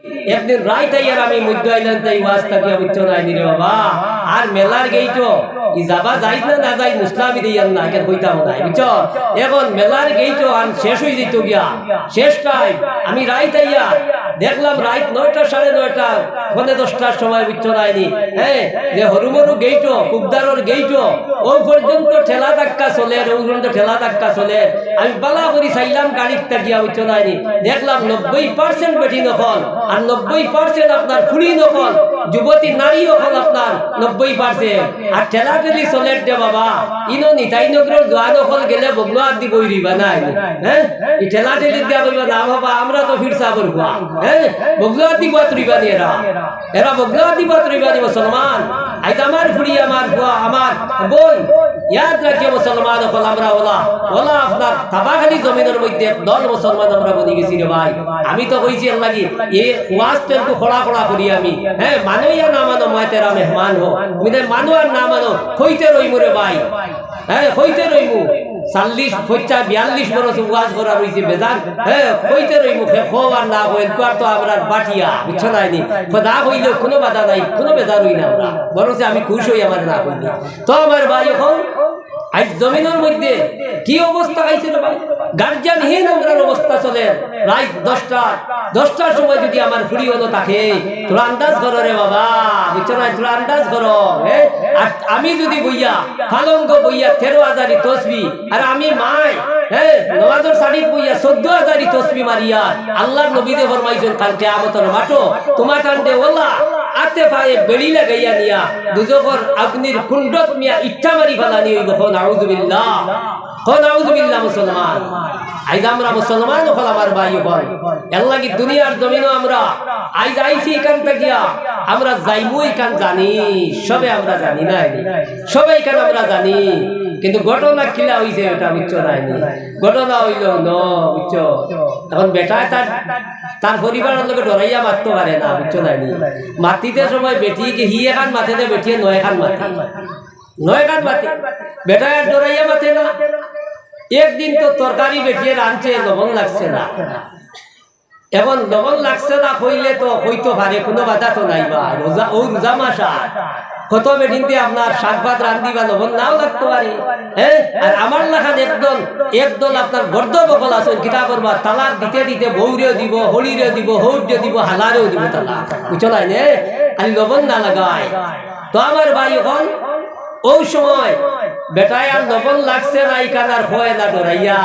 একদিন রাইত আইয়ার আমি মধ্য আইলাম তাই ওয়াজ তাকে বুঝছো না রে বাবা আর মেলার গেইটো ই যাবা যাইত না যাই মুসলামি দিয়ান না কেন কইতাম না বুঝছো এখন মেলার গেইটো আন শেষ হই যাইত গিয়া শেষ টাইম আমি রাইত আইয়া দেখলাম রাইত 9টা 9:30 ফোনে 10টার সময় বুঝছো নাইনি হ্যাঁ যে হরুমরু গেইটো কুবদারর গেইটো ও পর্যন্ত ঠেলা ধাক্কা চলে ও পর্যন্ত ঠেলা ধাক্কা চলে আমি বালা করি চাইলাম গাড়ির তাকিয়া বুঝছো নাইনি দেখলাম 90% বেটি নকল আর 90% আপনার ফুড়ি নকল যুবতী নারী নকল আপনার 90% আর ঠেলা ঠেলি চলে দে বাবা ইনো নিতাই নগরের জোয়া নকল গেলে বগলোয়ার দি বইরিবা নাই হ্যাঁ এই ঠেলা ঠেলি দিয়া কইবা না বাবা আমরা তো ফিরসা করবো হ্যাঁ বগলোয়ার দি বাতরিবা নি এরা বগলোয়ার দি বাতরিবা নি মুসলমান আইতা আমার ফুড়ি আমার বুয়া আমার বোন ইয়াদ রাখিও মুসলমান হল আমরা ওলা আপনার তাবাখালি জমিনের মধ্যে দল মুসলমান আমরা বনি গেছি রে ভাই আমি তো কইছি এর লাগি এই ওয়াজ তেলকু খোলা খোলা করি আমি হ্যাঁ মানো ইয়া না মানো মই তেরা মেহমান হো তুমি মানো আর না মানো কইতে রইমু রে ভাই হ্যাঁ কইতে রইমু 40 42 বছর ওয়াজ করা রইছে বেজান হ্যাঁ কইতে রইমু খোয়ার না কই কোয়ার তো আমরা বাটিয়া বুঝছ নাইনি খোদা কইলে কোনো বাধা নাই কোনো বেজার হই না আমরা বরং আমি খুশি হই আমার না কইনি তো আমার ভাই এখন আজ জমিনের মধ্যে কি অবস্থা হইছে রে ভাই গার্জিয়ানহীন আমরার অবস্থা চলে রাত 10টার সময় যদি আমার ফুড়ি হলো তাকে তোরা আন্দাজ করো রে বাবা বুঝছো না তোরা আন্দাজ করো হ্যাঁ আর আমি যদি বইয়া ফালঙ্গ বইয়া 13,000 তসবি আর আমি মাই হ্যাঁ নওয়াজর শাড়ি বইয়া 14,000 তসবি মারিয়া আল্লাহর নবী দে ফরমাইছেন কাল কিয়ামতের মাঠো তোমার কান্দে ওলা আতে পায়ে বেড়ি লাগাইয়া নিয়া দুজকর আগ্নির কুণ্ডত মিয়া ইচ্ছা মারি ফেলানি হইব হ নাউযুবিল্লাহ মুসলমান আইজ আমরা মুসলমান হল আমার ভাই হল আল্লাহ কি দুনিয়ার জমিনও আমরা আইজ আইছি এখান থেকে আমরা যাইবো এখান জানি সবে আমরা জানি না সবাই এখান আমরা জানি কিন্তু ঘটনা কিলা হইছে এটা বুঝছো নাইনি ঘটনা হইল ন বুঝছো এখন বেটা তার পরিবারের লোকে ডরাইয়া মারতে পারে না বুঝছো নাইনি মাতিতে সময় বেটিকে হি এখান মাথেতে বেটিয়ে 9 খান মাতি 9 খান মাতি বেটা ডরাইয়া মাথে না একদিন তো তরকারি বেটিয়ে রাঁধছে লবণ লাগছে না এখন লবণ লাগছে না কইলে তো হইতো পারে কোনো বাধা তো নাই বা রোজা মাসা কত বেটিনতে আপনার শাক ভাত রান্ধি বা লবণ নাও লাগতে পারে হ্যাঁ আর আমার লাখান একদল আপনার গর্দ বকল আছে কিতা করবা তালাক দিতে দিতে বৌরেও দিব হলিরেও দিব হৌরেও দিব হালারেও দিব তালাক বুঝছো নাই নে খালি লবণ না লাগায় তো আমার ভাই এখন ওই সময় বেটায় আর লবণ লাগছে না ইকান আর হয় না ডরাইয়া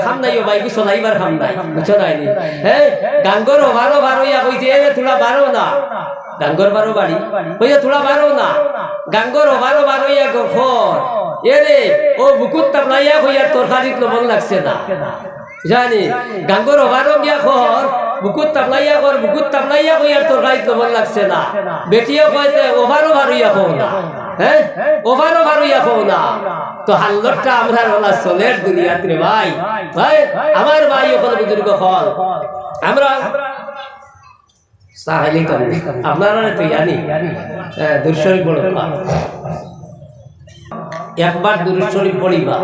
খাম নাই ভাই কিছু চলাইবার খাম নাই বুঝছো নাই হ্যাঁ গাঙ্গর ভারো ভারইয়া কইছে তোরা বারো না গাঙ্গর বারো বাড়ি কইছে তোরা বারো না গাঙ্গর ভারো ভারইয়া ঘর এরে ও বুকুত তাপলাইয়া কইয়া তরকারিত লবণ লাগছে না জানি গাঙ্গর ভারো গিয়া ঘর বুকুত তাপলাইয়া কইয়া তরকারিত লবণ লাগছে না বেটিও কইতে ওভারও ভারইয়া কও না হ্যাঁ ওভারও ভারইয়া কও না তো হাল্লটটা আমরা ওলা চলের দুনিয়াতে রে ভাই ভাই আমার ভাই ওখান বুজুর্গ হল আমরা সাহালি তো আপনারা তো জানি দুরূদ শরীফ পড়ো একবার দুরূদ শরীফ পড়িবা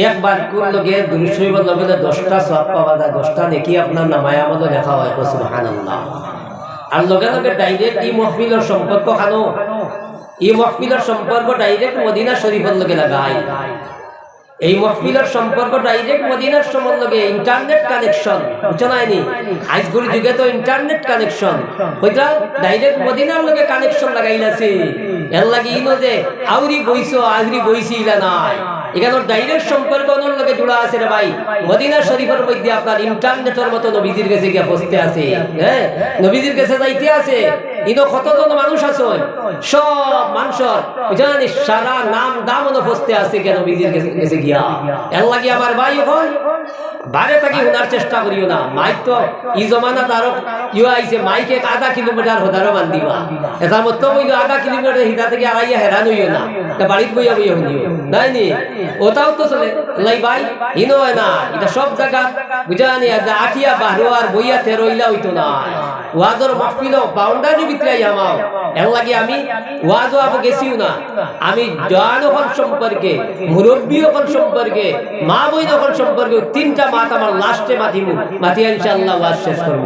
একবার কোন লোকে দুরূদ শরীফের লগে 10টা সওয়াব পাওয়া যায় 10টা নেকি আপনার নামায় আমলে লেখা হয় সুবহানাল্লাহ আর লগে লগে ডাইরেক্ট এই মাহফিলের সম্পর্ক খানো এই মাহফিলের সম্পর্ক ডাইরেক্ট মদিনা শরীফের লগে লাগায় এই মাহফিলের সম্পর্ক ডাইরেক্ট মদিনার সমর লগে ইন্টারনেট কানেকশন বুঝছো নাইনি আজগুলি যুগে তো ইন্টারনেট কানেকশন কইতা ডাইরেক্ট মদিনার লগে কানেকশন লাগাইলাছে এর লাগি ইনো যে আউরি বইছি ইলা নাই এখানে ডাইরেক্ট সম্পর্ক অনর লগে জোড়া আছে রে ভাই মদিনা শরীফের মধ্যে আপনার ইন্টারনেটের মতো নবীজির কাছে গিয়া পৌঁছতে আছে হ্যাঁ নবীজির কাছে যাইতে আছে ইনো কতজন মানুষ আছে সব মানুষের জানি সারা নাম দাম অনুপস্থিত আছে কেন নবীজির কাছে গিয়া এর লাগি আমার ভাই এখন বাইরে থাকি শোনার চেষ্টা করিও না মাইক তো ই জমানা তারও ইউ আইছে মাইকে 0.5 কিলোমিটার হদারও বান্ধিবা এটার মতো বইল 0.5 কিলোমিটার হিতা থেকে আড়াইয়া হেরান হইও না তা বাড়িতে বইয়া শুনিও নাই নি ওটাও তো চলে লাই ভাই ইনো হয় না এটা সব জায়গা বুঝানি আটিয়া বারোয়ার বইয়া 13 হইলা হইতো না ওয়াদর মাহফিল বাউন্ডারি উতরাই আমাও এর লাগি আমি ওয়াজও আপ গেছিও না আমি জওয়ান হল সম্পর্কে মুরব্বী হল সম্পর্কে মা বইন হল সম্পর্কে তিনটা মাত আমার লাস্টে মাতিয়া ইনশাআল্লাহ ওয়াজ শেষ করব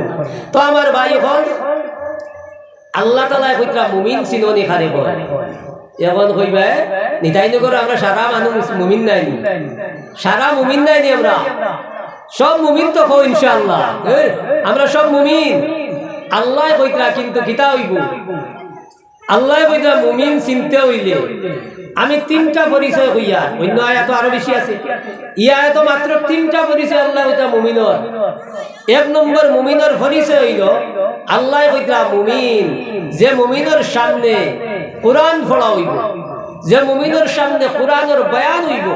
তো আমার ভাই হল আল্লাহ তাআলা কইরা মুমিন চিননি খারে বল এখন কইবা নিতাইনগর আমরা সারা মানুষ মুমিন নাই সারা মুমিন নাই আমরা সব মুমিন তো কই ইনশাআল্লাহ আমরা সব মুমিন আল্লাহ কইরা কিন্তু কিতা হইব আল্লাহ কইরা মুমিন চিনতে হইলে আমি তিনটা পরিচয় কইয়া অন্য আয়াত আরো বেশি আছে ইয়া আয়াত মাত্র তিনটা পরিচয় আল্লাহ কইরা মুমিনের এক নম্বর মুমিনের পরিচয় হইল আল্লাহ কইরা মুমিন যে মুমিনের সামনে কুরআন পড়া হইব যে মুমিনের সামনে কুরআনের বয়ান হইব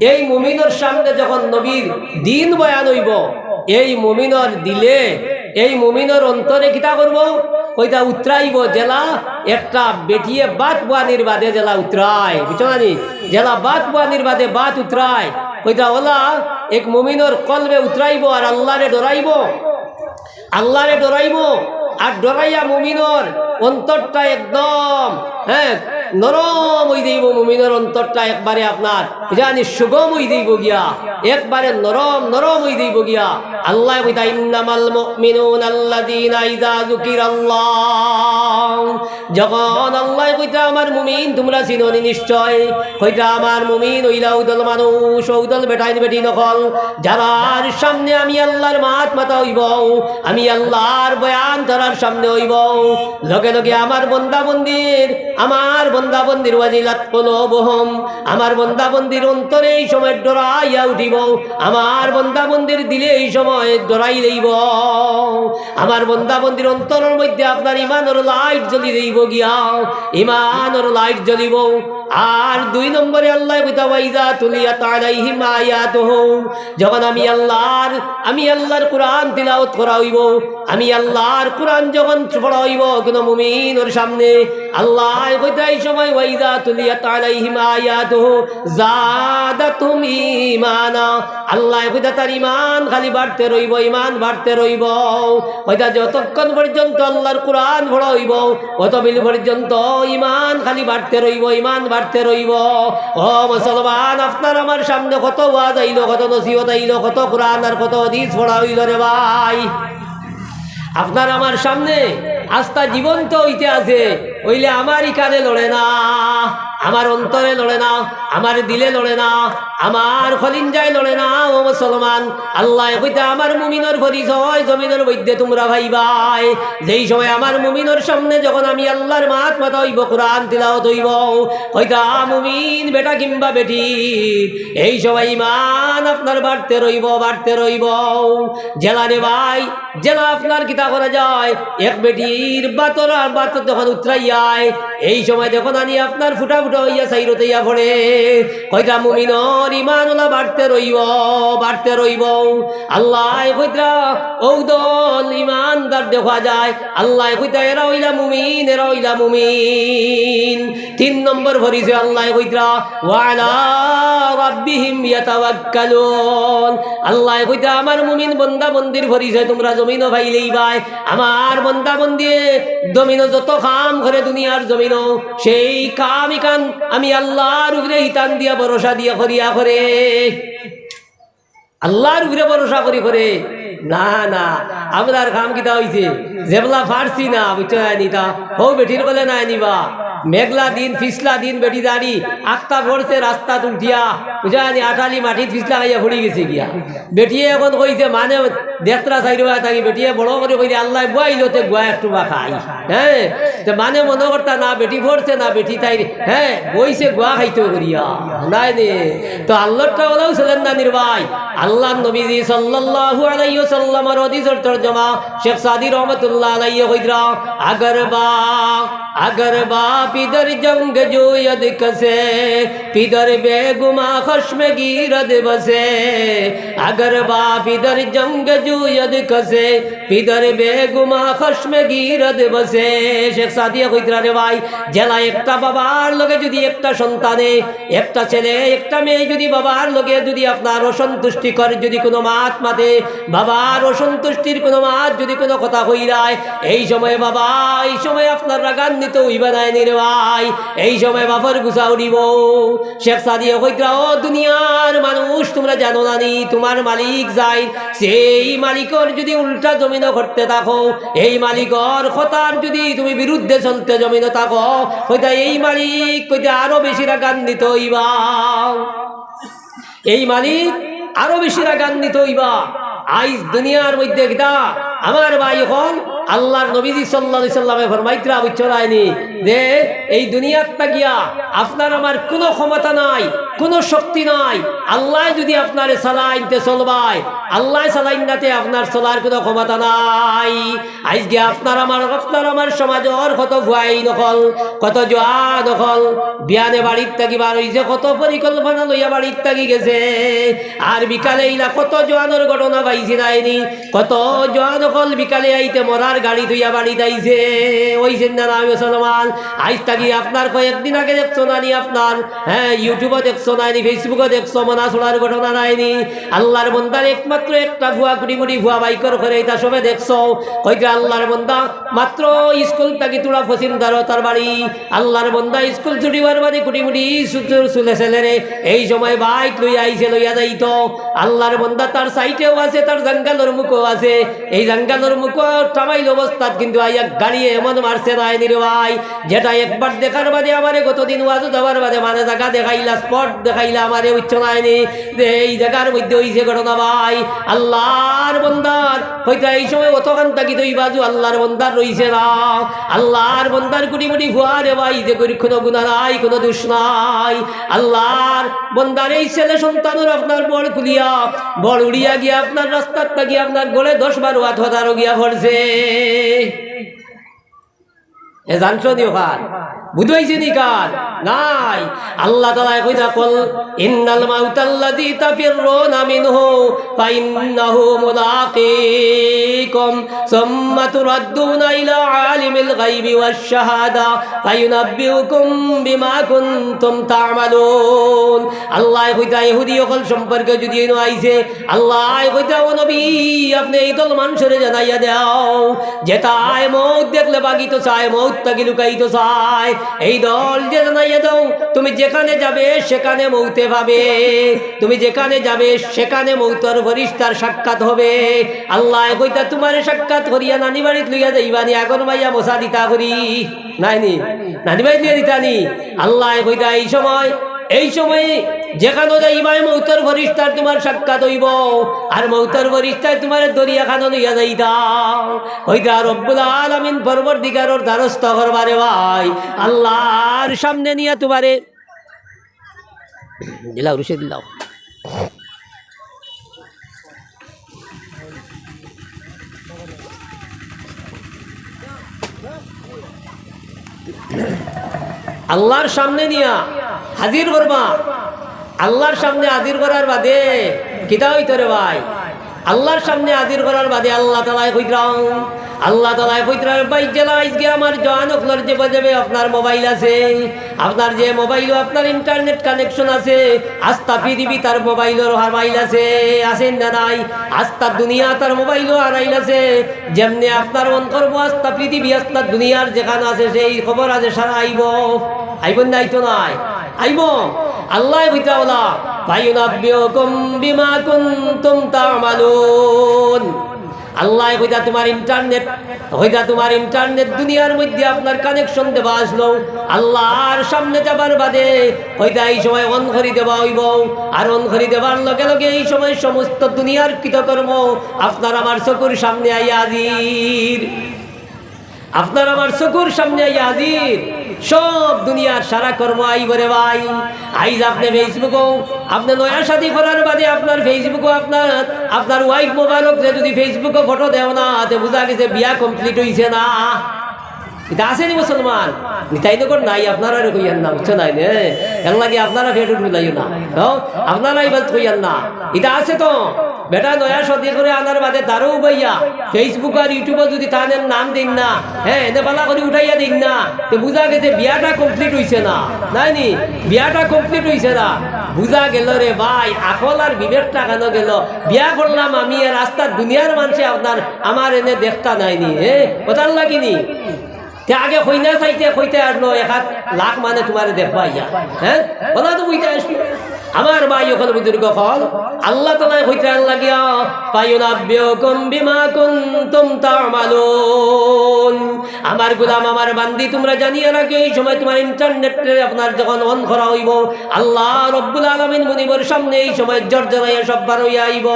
এই মুমিনের সামনে যখন নবীর দ্বীন বয়ান হইব এই মুমিনের দিলে এই মুমিনের অন্তরে কিতা করব কইতা উতরাইব জেলা একটা বেটিয়ে বাত বানির বাদে জেলা উতরায় বুঝছো না জেলা বাত বানির বাদে বাত উতরায় কইতা ওলা এক মুমিনের কলবে উতরাইব আর আল্লাহরে ডরাইব আর ডরাইয়া মুমিনের অন্তরটা একদম নরম হয়ে যাইব মুমিনের অন্তরটা একবারে আপনার জানি সুগম হয়ে যাইব গিয়া একবারে নরম হয়ে যাইব গিয়া আল্লাহ কইতা ইন্নামাল মুমিনুনা আল্লাযীনা ইযা যুকিরাল্লাহ যখন আল্লাহ কইতা আমার মুমিন তোমরা চিনোনি নিশ্চয় কইতা আমার মুমিন ওইলা উদল মানুষ উদল বেটাইন বেটি নকল যারার সামনে আমি আল্লাহর মাথা হইব আমি আল্লাহর বয়ান ধরার সামনে হইব লগে লগে আমার বন্দাবন্দির ওয়াজিলাত কুলুবুহুম আমার বন্দাবন্দির অন্তরে এই সময় ডরাইয়া উঠিব আমার বন্দাবন্দির দিলে এই সময় ডরাই লইব আমার বন্দাবন্দির অন্তরের মধ্যে আপনার ঈমানের লাইট জ্বলি দেব গিয়া ঈমানের লাইট জ্বলিব আর দুই নম্বরে আল্লাহ কইতা ওয়াইজা তুলিয়াত আলাইহিম আয়াতুহু যখন আমি আল্লাহর কুরআন তিলাওয়াত করা হইব আমি আল্লাহর কুরআন যখন পড়া হইব কোন মুমিনের সামনে আল্লাহ কইতা এই সময় ওয়াইজা তুলিয়াত আলাইহিম আয়াতুহু যাদাতুহুম ঈমানা আল্লাহ কইতা তার ঈমান খালি বাড়তে রইব কইতা যতক্ষণ পর্যন্ত আল্লাহর কুরআন পড়া হইব অতবিল পর্যন্ত ঈমান খালি বাড়তে রইব ও মুসলমান আপনার আমার সামনে কত ওয়াজ আইলো কত নসিহত আইলো কত কুরআন আর কত হাদিস পড়া হইল রে ভাই আপনার আমার সামনে আস্থা জীবন্ত হইতে আছে ওইলে আমার কানে লড়ে না আমার অন্তরে লড়ে না আমার দিলে লড়ে না আমার খলিঞ্জায় লড়ে না ও মুসলমান আল্লাহ কইতা আমার মুমিনের পরিচয় জমিনের মধ্যে তোমরা ভাইবাই যেই সময় আমার মুমিনের সামনে যখন আমি আল্লাহর মাথা হইব কুরআন তিলাওয়াত হইব কইতা মুমিন বেটা কিংবা বেটি এই সময় ঈমান আপনার বাড়তে রইব জেলা রে ভাই জেলা আপনার কিতা করা যায় এক বেটির বাতর যখন উতরাইয়ায় এই সময় যখন আনি আপনার ফুটা হইয়া সাইরতে ইয়া পড়ে কইতা মুমিনের ঈমানওয়ালা বাড়তে রইব আল্লাহ কইতা ঔদল ঈমানদার দেখা যায় আল্লাহ কইতা এরা হইলা মুমিন তিন নম্বর পরিচয় আল্লাহ কইতা ওয়া আলা রাব্বিহিম ইয়াতাওয়াক্কালুন আল্লাহ কইতা আমার মুমিন বান্দাবন্দির পরিচয় তোমরা জমিনও পাইলেই ভাই আমার বান্দাবন্দি জমিনও যত কাম করে দুনিয়ার জমিনও সেই কামই কান আমি আল্লাহর উপরে হিতান দিয়া ভরসা দিয়া করিয়া করে আল্লাহর উপরে ভরসা করে না আমরা কাম কিতা হইছে যেবলা ফারছি না বুঝছো নিতা ও বেটির বলে না নিবা মেঘলা দিন ফিসলা দিন বেটি দাঁড়ি আখতা পড়ছে রাস্তা উঠিয়া বুঝানি আটালি মাটিত ফিসলা খাইয়া ফুড়ি গেছে গিয়া বেটিয়ে এখন কইছে মানে দেখতরা চাইর থাকি বেটিয়ে বড় করে কইছে আল্লাহ বুয়াইলতে গুয়া একটু বা খাই তো মানে মনে করতা না বেটি পড়ছে না বেটি তাই বইছে গুয়া খাইতে করিয়া নাই নে তো আল্লাহটা ওলাও ছিলেন না নির্বাই আল্লাহ নবীজি সাল্লাল্লাহু আলাইহি ওয়াসাল্লামের হাদিসের তরজমা শেখ সাদি রহমাতুল্লাহ আলাইহি কইরা अगर बाप इधर जंग जो यद कसे पिदर बेगुमा खश्म गिरद बसे अगर बाप इधर जंग जो यद कसे पिदर बेगुमा खश्म गिरद बसे शेख सादिया কইতরা রে ভাই জেলা একটা বাবার লগে যদি একটা সন্তানে একটা ছেলে একটা মেয়ে যদি বাবার লগে যদি আপনার অসন্তুষ্টি করে যদি কোনো মাত মাতে বাবার অসন্তুষ্টির কোনো মাত যদি কোনো কথা কইরায় এই সময় বাবা এই সময় আপনার রাগান্বিত হইবা নাই রে ভাই এই সময় বাবার গুছা উড়িব শেখ সাদিয়া কইতরা ও দুনিয়ার মানুষ তোমরা জানো না নি তোমার মালিক যাই সেই মালিকর যদি উল্টা জমিন করতে থাকো এই মালিকর কথার যদি তুমি বিরুদ্ধে চলতে জমিন থাকো হয়তো এই মালিক কইতে আরো বেশি রাগান্বিত হইবা এই মালিক আরো বেশি রাগান্বিত হইবা আইজ দুনিয়ার মধ্যে কিতা আমার ভাই হল আল্লাহর নবীজি সাল্লাল্লাহু আলাইহি সাল্লামে ফরমাইতরা বুঝছরাইনি যে এই দুনিয়াতে গিয়া আপনার আমার কোনো ক্ষমতা নাই কোনো শক্তি নাই আল্লাহ যদি আপনারে চালাইতে চলবাই আল্লাহ চালাইনাতে আপনার চলার কোনো ক্ষমতা নাই আইজ গিয়া আপনার আমার সমাজের কত ভুয়াই নকল কত জোয়া নকল বিয়ানে বাড়ির থাকি বার হইছে কত পরিকল্পনা লইয়া বাড়ির থাকি গেছে আর বিকালে ইলা কত জোয়ানোর ঘটনা পাইছি নাইনি কত জোয়ান নকল বিকালে আইতে মরার গাড়ি ধুইয়া বাড়ি যাইছে ওইছেন না আমি মুসলমান আইজ থাকি আপনার কয়েকদিন আগে দেখছো নানি আপনার হ্যাঁ ইউটিউবে দেখছো নাইনি ফেসবুকে দেখছো মনা ছোড়ার ঘটনা নাইনি আল্লাহর বন্দার একমাত্র একটা ভুয়া কুড়ি ভুয়া বাইকর করে এটা সবে দেখছো কইটা আল্লাহর বন্দা মাত্র স্কুল থাকি তোরা ফসিমদার তার বাড়ি আল্লাহর বন্দা স্কুল ছুটিবার বাড়ি কুড়ি চুলে ছেলেরে এই সময় বাইক লইয়া আইছে লইয়া যাইতো আল্লাহর বন্দা তার সাইটেও আছে তার জঙ্গলের মুখও আছে এই জঙ্গলের মুখ টামাইল অবস্থাত কিন্তু আইয়া গাড়ি এমন মারছে নাই নির্বাই যেটা একবার দেখার বাদে আমারে গতদিন ওয়াজু দেওয়ার বাদে মানে জায়গা দেখাইলা স্পট দেখাইলা আমারে উচ্চ নাইনি এই জায়গার মধ্যে হইছে ঘটনা ভাই আল্লাহর বন্দার হয়তো এই সময় অতখান থাকি তো এই বাজু আল্লাহর বন্দার রইছে না আল্লাহর বন্দার কুড়ি ভুয়া রে ভাই যে করি কোনো গুণা নাই কোনো দোষ নাই আল্লাহর বন্দার এই ছেলে সন্তানের আপনার বড় খুলিয়া বড় উড়িয়া গিয়া আপনার রাস্তার থাকি আপনার গোলে 10-12 হাজারও গিয়া ভরছে এ জানছো নি ওখান বুঝাইছে নি কার নাই আল্লাহ তাআলা কইতা কল ইন্নাল মাউতাল্লাযী তাফিরুনা মিনহু ফাইন্নাহু মুলাকীকুম সুম্মা তুরাদ্দুনা ইলা আলিমিল গায়বি ওয়াশ শাহাদা ফায়ুনাব্বিউকুম বিমা কুনতুম তা'মালুন আল্লাহ কইতা ইহুদি সকল সম্পর্কে যদি এনো আইছে আল্লাহ কইতা ও নবী আপনি এই দল মানুষের জানাইয়া দাও যেটায় মউত দেখলে বাগিত চায় মউত তাকে লুকাইতো চায় এই দল যে জানাইয়া দাও তুমি যেখানে যাবে সেখানে মৌতে পাবে তুমি যেখানে যাবে সেখানে মৌতর ফেরেশতার সাক্ষাৎ হবে আল্লাহ কইতা তোমারে সাক্ষাৎ করিয়া নানি বাড়িত লইয়া যাইবানি আগর মাইয়া বসা দিতা করি নাইনি নানি বাড়িত লইয়া দিতানি আল্লাহ কইতা এই সময় যেখানে যাইবাই মৌতর ফেরেশতার তোমার সাক্ষাৎ হইব আর মৌতর ফেরেশতায় তোমার দরিয়াখানে লইয়া যাইতা হইতা রব্বুল আলামিন পরবর্তীকারর দ্বারস্থ করবারে ভাই আল্লাহর সামনে নিয়া তোমারে দিলাও রুশে দিলাও আল্লাহর সামনে নিয়া হাজির করবা আল্লাহর সামনে হাজির করার বাদে কিতা হইতো রে ভাই আল্লাহর সামনে হাজির করার বাদে আল্লাহ তাআলা কইতরাম ভাই জেলাইজ গে আমার জওয়ান অকলর যে বাজবে আপনার মোবাইল আছে আপনার যে মোবাইল আপনার ইন্টারনেট কানেকশন আছে আস্থা পৃথিবী তার মোবাইলের হারাইল আছে আছেন না নাই আস্থা দুনিয়া তার মোবাইলও হারাইল আছে যেমনি আপনার মন করবো আস্থা পৃথিবী আস্থা দুনিয়ার যেখানে আছে সেই খবর আছে সারা আইব না আইতো নাই আইব আল্লাহ কইতাওলা ফায়ুনাব্বিউকুম বিমা কুনতুম তা'মালুন আল্লাহ কইতা তোমার ইন্টারনেট দুনিয়ার মধ্যে আপনার কানেকশন দেবা আসলো আল্লাহর সামনে যাবার বাদে কইতা এই সময় অন করে দেবা হইব আর অন করে দেবার লগে লগে এই সময় সমস্ত দুনিয়ার কৃতকর্ম আপনার আমার চকুর সামনে আইয়া হাজির আপনার আমার চকুর সামনে আইয়া হাজির সব দুনিয়ার সারা কর্ম আইবরে ভাই আইজ আপনি ফেসবুকও আপনি নয়া শাদী করার বাদে আপনার ফেসবুকও আপনার ওয়াইফ মোবাইলক যদি ফেসবুকে ফটো দেও না তে বুঝা গেছে বিয়া কমপ্লিট হইছে না এটা আসেনি মুসলমান নিতাইনগর নাই আপনারা কইয়ান না বুঝছো নাই নে এর লাগে আপনারা ফেট উঠাইও না আপনারা ইবাদ কইয়ান না এটা আছে তো বেটা নয়া সদি করে আনার বাদে তারও বইয়া ফেসবুক আর ইউটিউবে যদি তাদের নাম দিন না হ্যাঁ এনে পালা করে উঠাইয়া দিন না তো বুঝা গেছে বিয়াটা কমপ্লিট হইছে না নাই নি বিয়াটা কমপ্লিট হইছে না বুঝা গেল রে ভাই আকল আর বিবেকটা কেন গেল বিয়া করলাম আমি আর রাস্তার দুনিয়ার মানুষে আপনার আমার এনে দেখতা নাইনি কোথার লাগিনি আগে কইনা চাইতে কইতে আসলো 1 লাখ মানে তোমার দেখবা ইয়া হ্যাঁ বলা তো বুঝতে আসলো আমার ভাই ওখানে বুজুর্গ হল আল্লাহ তাআলা কইতে লাগিয়া ফায়ুনাব্বিউকুম বিমা কুনতুম তা'মালুন আমার গোলাম আমার বান্দি তোমরা জানিয়ে রাখো এই সময় তোমার ইন্টারনেটে আপনার যখন অন করা হইব আল্লাহ রব্বুল আলামিন মুনিবর সামনে এই সময় জর্জরাইয়া সব বার হইয়া আইব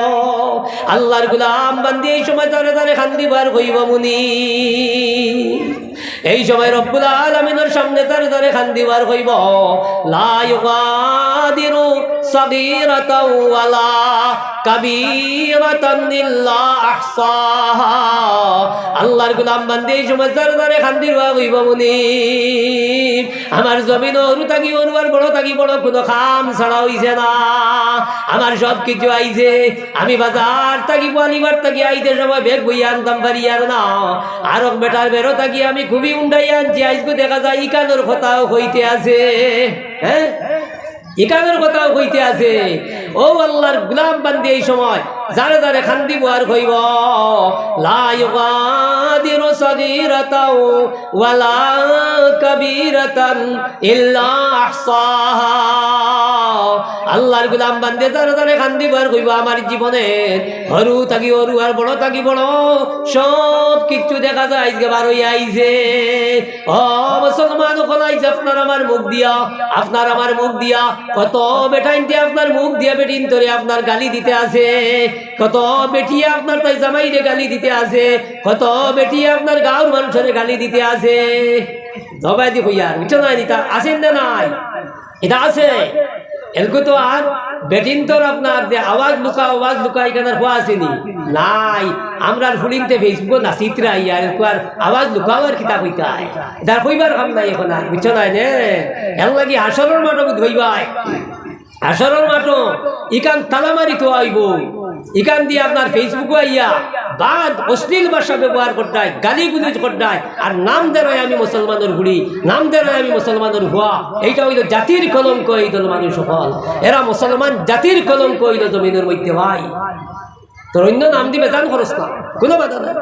আল্লাহর গোলাম বান্দি এই সময় তারে তারে খান্দি বার হইব মুনি এই সময় রব্বুল আলামিনের সামনে তারে তারে খান্দি বার হইব লা ইউগাদিরু সাগীরাতাও ওয়ালা কাবীরাতান ইল্লা আহসাহা আল্লাহর গোলাম বান্দে এই সময় তারে তারে খান্দি বার হইব মুনি আমার জমিন ওরু থাকি ওরু আর বড় থাকি বড় কোনো কাম ছাড়া হইছে না আমার সব কিছু আইছে আমি বাজার থাকি পালিবার থাকি আইতে সময় বেগ বইয়া আনতাম পারি আর না আর বেটার বেরো থাকি আমি খুবই উন্ডাই আনছি আজকে দেখা যায় ইকানোর কথাও হইতে আছে হ্যাঁ ইকানোর কথাও হইতে আছে ও আল্লাহর গোলাম বান্দি এই সময় যারে যারে খান্দি বার হইব লা ইউগাদিরু সাগীরাতাও ওয়ালা কাবীরাতান ইল্লা আহসাহা আল্লাহর গোলাম বান্দে যারে যারে খান্দি বার হইব আমার জীবনে হরু থাকি হরু আর বড় থাকি বড় সব কিছু দেখা যায় আজকে বার হইয়া আইছে ও মুসলমান কলাইছে আপনার আমার মুখ দিয়া আপনার আমার মুখ দিয়া কত বেটাইনতে আপনার মুখ দিয়া বেটিন তোরে আপনার গালি দিতে আছে কত বেটিয়া আপনার তাই জামাইরে গালি দিতে আছে কত বেটিয়া আপনার গাঁর মানুষের গালি দিতে আছে দবাই দি হইয়া বুঝছো না নিতা আসেন না নাই এটা আছে এলকো তো আর বেটিন তোর আপনার যে আওয়াজ লুকা এখানে হওয়া আসেনি নাই আমরা ফুলিনতে ফেসবুক না চিত্রা ইয়ার আর আওয়াজ লুকাওয়ার কিতাব হইতে হয় তার হইবার কাম নাই এখন আর বুঝছো না নে এর লাগি আসরের মাঠও ধইবাই আসরের মাঠও ইকান তালামারি তো আইব ইকান দিয়ে আপনার ফেসবুকে আইয়া বাদ অশ্লীল ভাষা ব্যবহার করতায় গালি গুলিজ করতায় আর নাম দেয় আমি মুসলমানের ঘুড়ি নাম দেয় আমি মুসলমানের হুয়া এইটা হইল জাতির কলঙ্ক এই দল মানুষ সকল এরা মুসলমান জাতির কলঙ্ক হইল জমিনের মধ্যে ভাই তোর অন্য নাম দিবে জান খরচ না কোনো বাধা নাই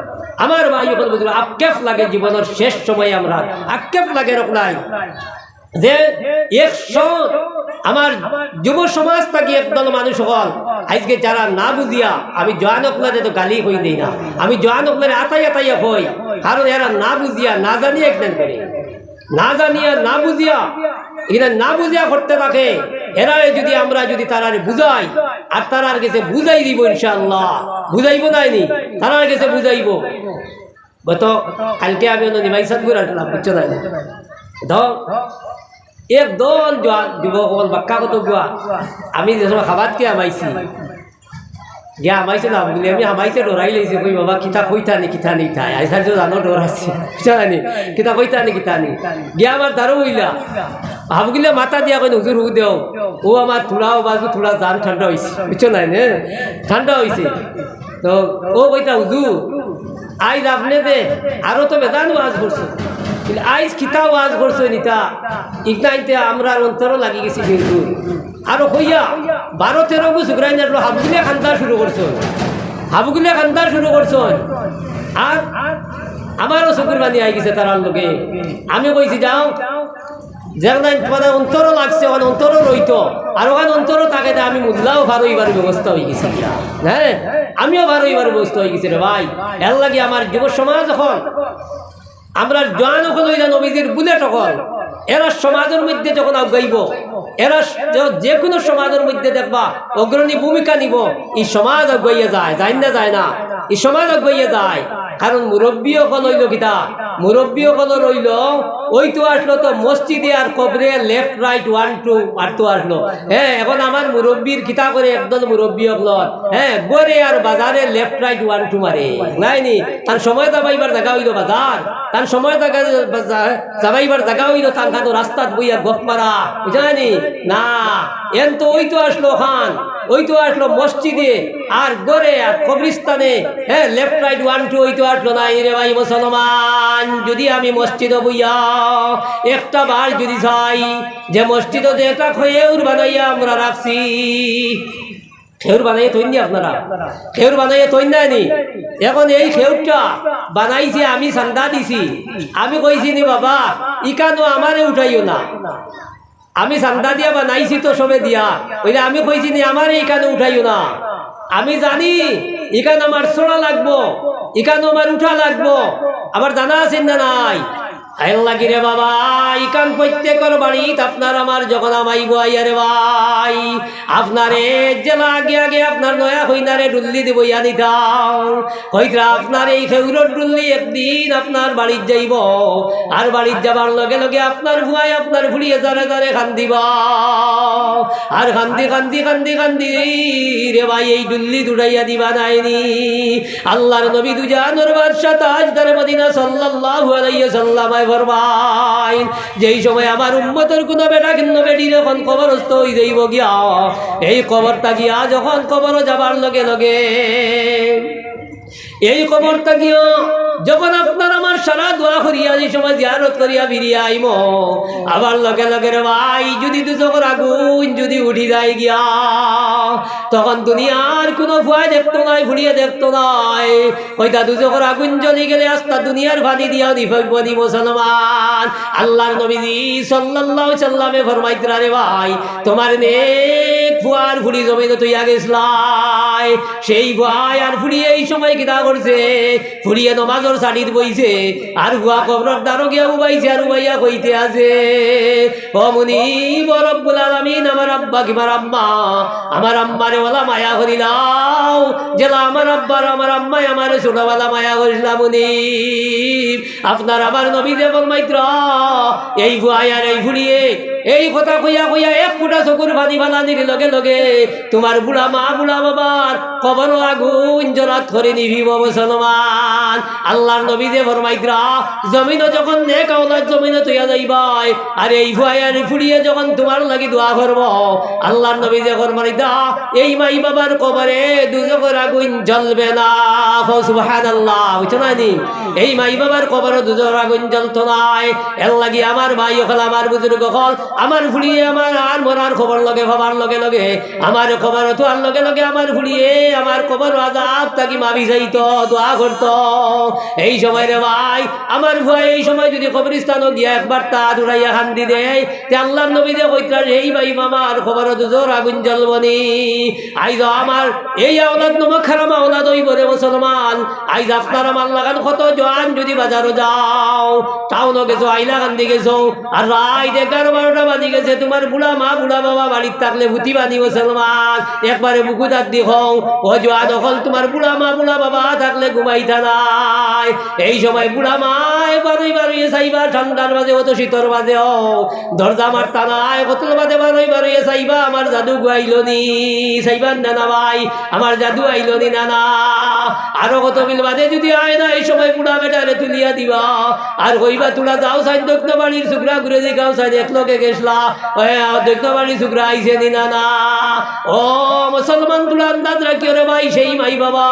আমার ভাই ওখানে বুঝলো আক্ষেপ লাগে জীবনের শেষ সময় আমরা আক্ষেপ লাগে রক নাই যে 100 আমার যুব সমাজ থাকি একদল মানুষ হল আজকে যারা না বুঝিয়া আমি জয়ান অকলারে তো গালি হই দেই না আমি জয়ান অকলারে আতাইয়া হই কারণ এরা না বুঝিয়া না জানিয়ে একদিন করে না জানিয়া না বুঝিয়া এরা না বুঝিয়া করতে থাকে এরা যদি আমরা যদি তারারে বুঝাই আর তারার কাছে বুঝাই দিব ইনশাআল্লাহ বুঝাইব নাইনি তারার কাছে বুঝাইব গত কালকে আমি নিমাইসাত করে আসলাম বুঝছো না ধর একদল যুবক বাক্কা কত গুয়া আমি যে সময় খাবার কে আমাইছি গিয়া আমাইছে না বলি আমি আমাইছে ডরাই লাইছে কই বাবা কিতা কইতা নি কিতা নেই তাই আইসার যে জানো ডরাচ্ছে জানি কিতা কইতা নি কিতা নেই গিয়া আমার দারু হইলা ভাবগিলে মাথা দিয়া কই হুজুর হু দেও ও আমার থোড়াও বাজু থোড়া জান ঠান্ডা হইছে বুঝছো না নে ঠান্ডা হইছে তো ও কইতা হুজুর আইজ আপনি দে আরো তো বেদান ওয়াজ করছে আইজ কিতা ওয়াজ করছো নিতা ইগনাইতে আমরা অন্তরও লাগি গেছি কিন্তু আরো কইয়া 12-13 বছর ঘুরাই না হাবগুলে খান্দার শুরু করছো আর আমারও চকুর বানি আই গেছে তারার লোকে আমি কইছি যাও যেখানে তোমাদের অন্তরও লাগছে ওখানে অন্তরও রইতো আর ওখানে অন্তরও থাকে আমি মুদলাও ভালো হইবার ব্যবস্থা হয়ে গেছি হ্যাঁ আমিও ভালো হইবার ব্যবস্থা হয়ে গেছি রে ভাই এর লাগে আমার যুব সমাজ এখন আমরা জয়ান হল হইলা নবীজির বুলেট হল এরা সমাজের মধ্যে যখন আগাইব এরা যে কোনো সমাজের মধ্যে দেখবা অগ্রণী ভূমিকা নিব এই সমাজ আগাইয়া যায় না এই সমাজ আগাইয়া যায় কারণ মুরব্বী অকল হইল কিতা মুরব্বী অকল রইল ওই তো আসলো তো মসজিদে আর কবরে লেফট রাইট 1 2 আর তো আসলো হ্যাঁ এখন আমার মুরব্বীর কিতা করে একদল মুরব্বী অকল হ্যাঁ গড়ে আর বাজারে লেফট রাইট 1 2 মারে নাইনি তার সময় যাবাইবার জায়গা হইল বাজার তার সময় যাবাইবার জায়গা হইল তার খাতো রাস্তাত বইয়া গপ মারা বুঝানি না এন তো ওই তো আসলো খান ওই তো আসলো মসজিদে আর গড়ে আর কবরস্থানে হ্যাঁ লেফট রাইট 1 2 ওই তো আসলো নাই রে ভাই মুসলমান যদি আমি মসজিদে বইয়া একটা বার যদি যাই যে মসজিদে যে একটা খেউর বানাইয়া আমরা রাখছি খেউর বানাইয়া তৈরি আপনারা খেউর বানাইয়া তৈরি নেয়নি এখন এই খেউরটা বানাইছে আমি চান্দা দিছি আমি কইছি নি বাবা ইকানো আমারে উঠাইও না আমি চান্দা দিয়া বানাইছি তো সবে দিয়া ওইলে আমি কইছি নি আমারে ইকানো উঠাইও না আমি জানি ইকান আমার ছোড়া লাগবো ইকানো আমার উঠা লাগবো আমার জানা আছেন না নাই লাগি রে বাবা ইকান প্রত্যেকের বাড়িত আপনার আমার যখন আমাইব আইয়ারে ভাই আপনারে জেলা আগে আগে আপনার নয়া হইনারে ডুল্লি দিব ইয়া দিতাম হইতরা আপনার এই খেউরর ডুল্লি একদিন আপনার বাড়ির যাইব আর বাড়ির যাবার লগে লগে আপনার ভুয়াই আপনার ভুলিয়ে জারে জারে খান্দিব আর খান্দি খান্দি খান্দি খান্দি রে ভাই এই ডুল্লি দুড়াইয়া দিবা নাইনি আল্লাহর নবী দুজানোর বাদশা তাজদার মদিনা সাল্লাল্লাহু আলাইহি ওয়াসাল্লাম ফরমাইন যেই সময় আমার উম্মতের কোনো বেটা কিন্ন বেটি যখন কবরস্থ হয়ে যাইব গিয়া এই কবরটা গিয়া যখন কবর যাবার লগে লগে এই কবরটা গিয়া যখন আপনার আমার সারা দোয়া করিয়া যে সময় জিয়ারত করিয়া ফিরিয়া আইম আবার লগে লগে রে ভাই যদি দুচোখের আগুন যদি উঠি যায় গিয়া তখন দুনিয়ার কোনো ভয় দেখতো নাই ফুড়িয়ে দেখতো নাই ওইটা দুচোখের আগুন জ্বলি গেলে আস্তা দুনিয়ার ভানি দিয়া দিফনি মুসলমান আল্লাহর নবীজি সাল্লাল্লাহু আলাইহি সাল্লামে ফরমাইতরা রে ভাই তোমার নেক ফুয়ার ফুড়ি জমিনে তুইয়া গেছলাই সেই ভয় আর ফুড়িয়ে এই সময় কিতা করছে ফুড়িয়ে নমাজ সাড়িত বইছে আর ভুয়া কবরর দ্বারও গিয়া উবাইছে আর উবাইয়া কইতে আছে ও মুনিব রব্বুল আলামিন আমার আব্বা কিবার আম্মা আমার আম্মারে ওলা মায়া করিলাও জেলা আমার আব্বার আমার আম্মাই আমার ছোটবেলা মায়া করিলাম মুনিব আপনার আমার নবী যে ফরমাইত্র এই ভুয়াই আর এই ফুড়িয়ে এই কথা কইয়া কইয়া এক ফুটা চকুর পানি ফালানির লগে লগে তোমার বুড়া মা বুড়া বাবার কবর আগুন জ্বলাত করে নিভিব মুসলমান আল্লাহর নবী যে ফরমাইত্রা জমিনও যখন নেক আওলাদ জমিনে তুইয়া যাইবাই আর এই ভুয়ার ফুড়িয়ে যখন তোমার লাগি দোয়া করব আল্লাহর নবী যে ফরমাইত্রা এই মাই বাবার কবরে দুজকের আগুন জ্বলবে না সুবহানাল্লাহ বুঝছো না নি এই মাই বাবার কবরে দুজকের আগুন জ্বলতো নাই এর লাগি আমার ভাই হল আমার বুজুর্গ হল আমার ফুড়িয়ে আমার আর মরার খবর লগে হবার লগে লগে আমার খবর তো আর লগে লগে আমার ফুড়িয়ে আমার কবর আযাব তাকি মাবি যাইতো দোয়া করতো এই সময় রে ভাই আমার ভয় এই সময় যদি কবরস্থানও গিয়া একবার তা দুরাইয়া খান্দি দেয় তে আল্লাহর নবী যে কইত্রা এই ভাই মামার খবর দুজোর আগুন জ্বলবনি আইজ আমার এই আওলাদ নমক খারাম আওলাদ হইব রে মুসলমান আইজ আপনার আমার লাগান কত জোয়ান যদি বাজারও যাও টাউনও গেছো আইলা কান্দি গেছো আর রাত 11-12টা বাজি গেছে তোমার বুড়া মা বুড়া বাবা বাড়ির থাকলে ভুতি বানি মুসলমান একবারে বুকু দাঁত দিখো ও জোয়ান হল তোমার বুড়া মা বুড়া বাবা থাকলে ঘুমাইতা নাই এই সময় বুড়া মা বারোই বারোই চাইবা ঠান্ডার বাজে অত শীতর বাজে দরজা মারতা নাই কতল বাজে বারোই বারোই চাইবা আমার জাদু গুয়াইল নি চাইবার না না ভাই আমার জাদু আইল নি না না আরো কত বিল বাজে যদি আয় না এই সময় বুড়া বেটারে তুলিয়া দিবা আর কইবা তোরা যাও সাইন দক্ষিণ বাড়ির শুক্রা ঘুরে দিকাও সাইন একলকে গেছলা দক্ষিণ বাড়ির শুক্রা আইসে নি না না ও মুসলমান তোরা আন্দাজ রাখিও রে ভাই সেই মাই বাবা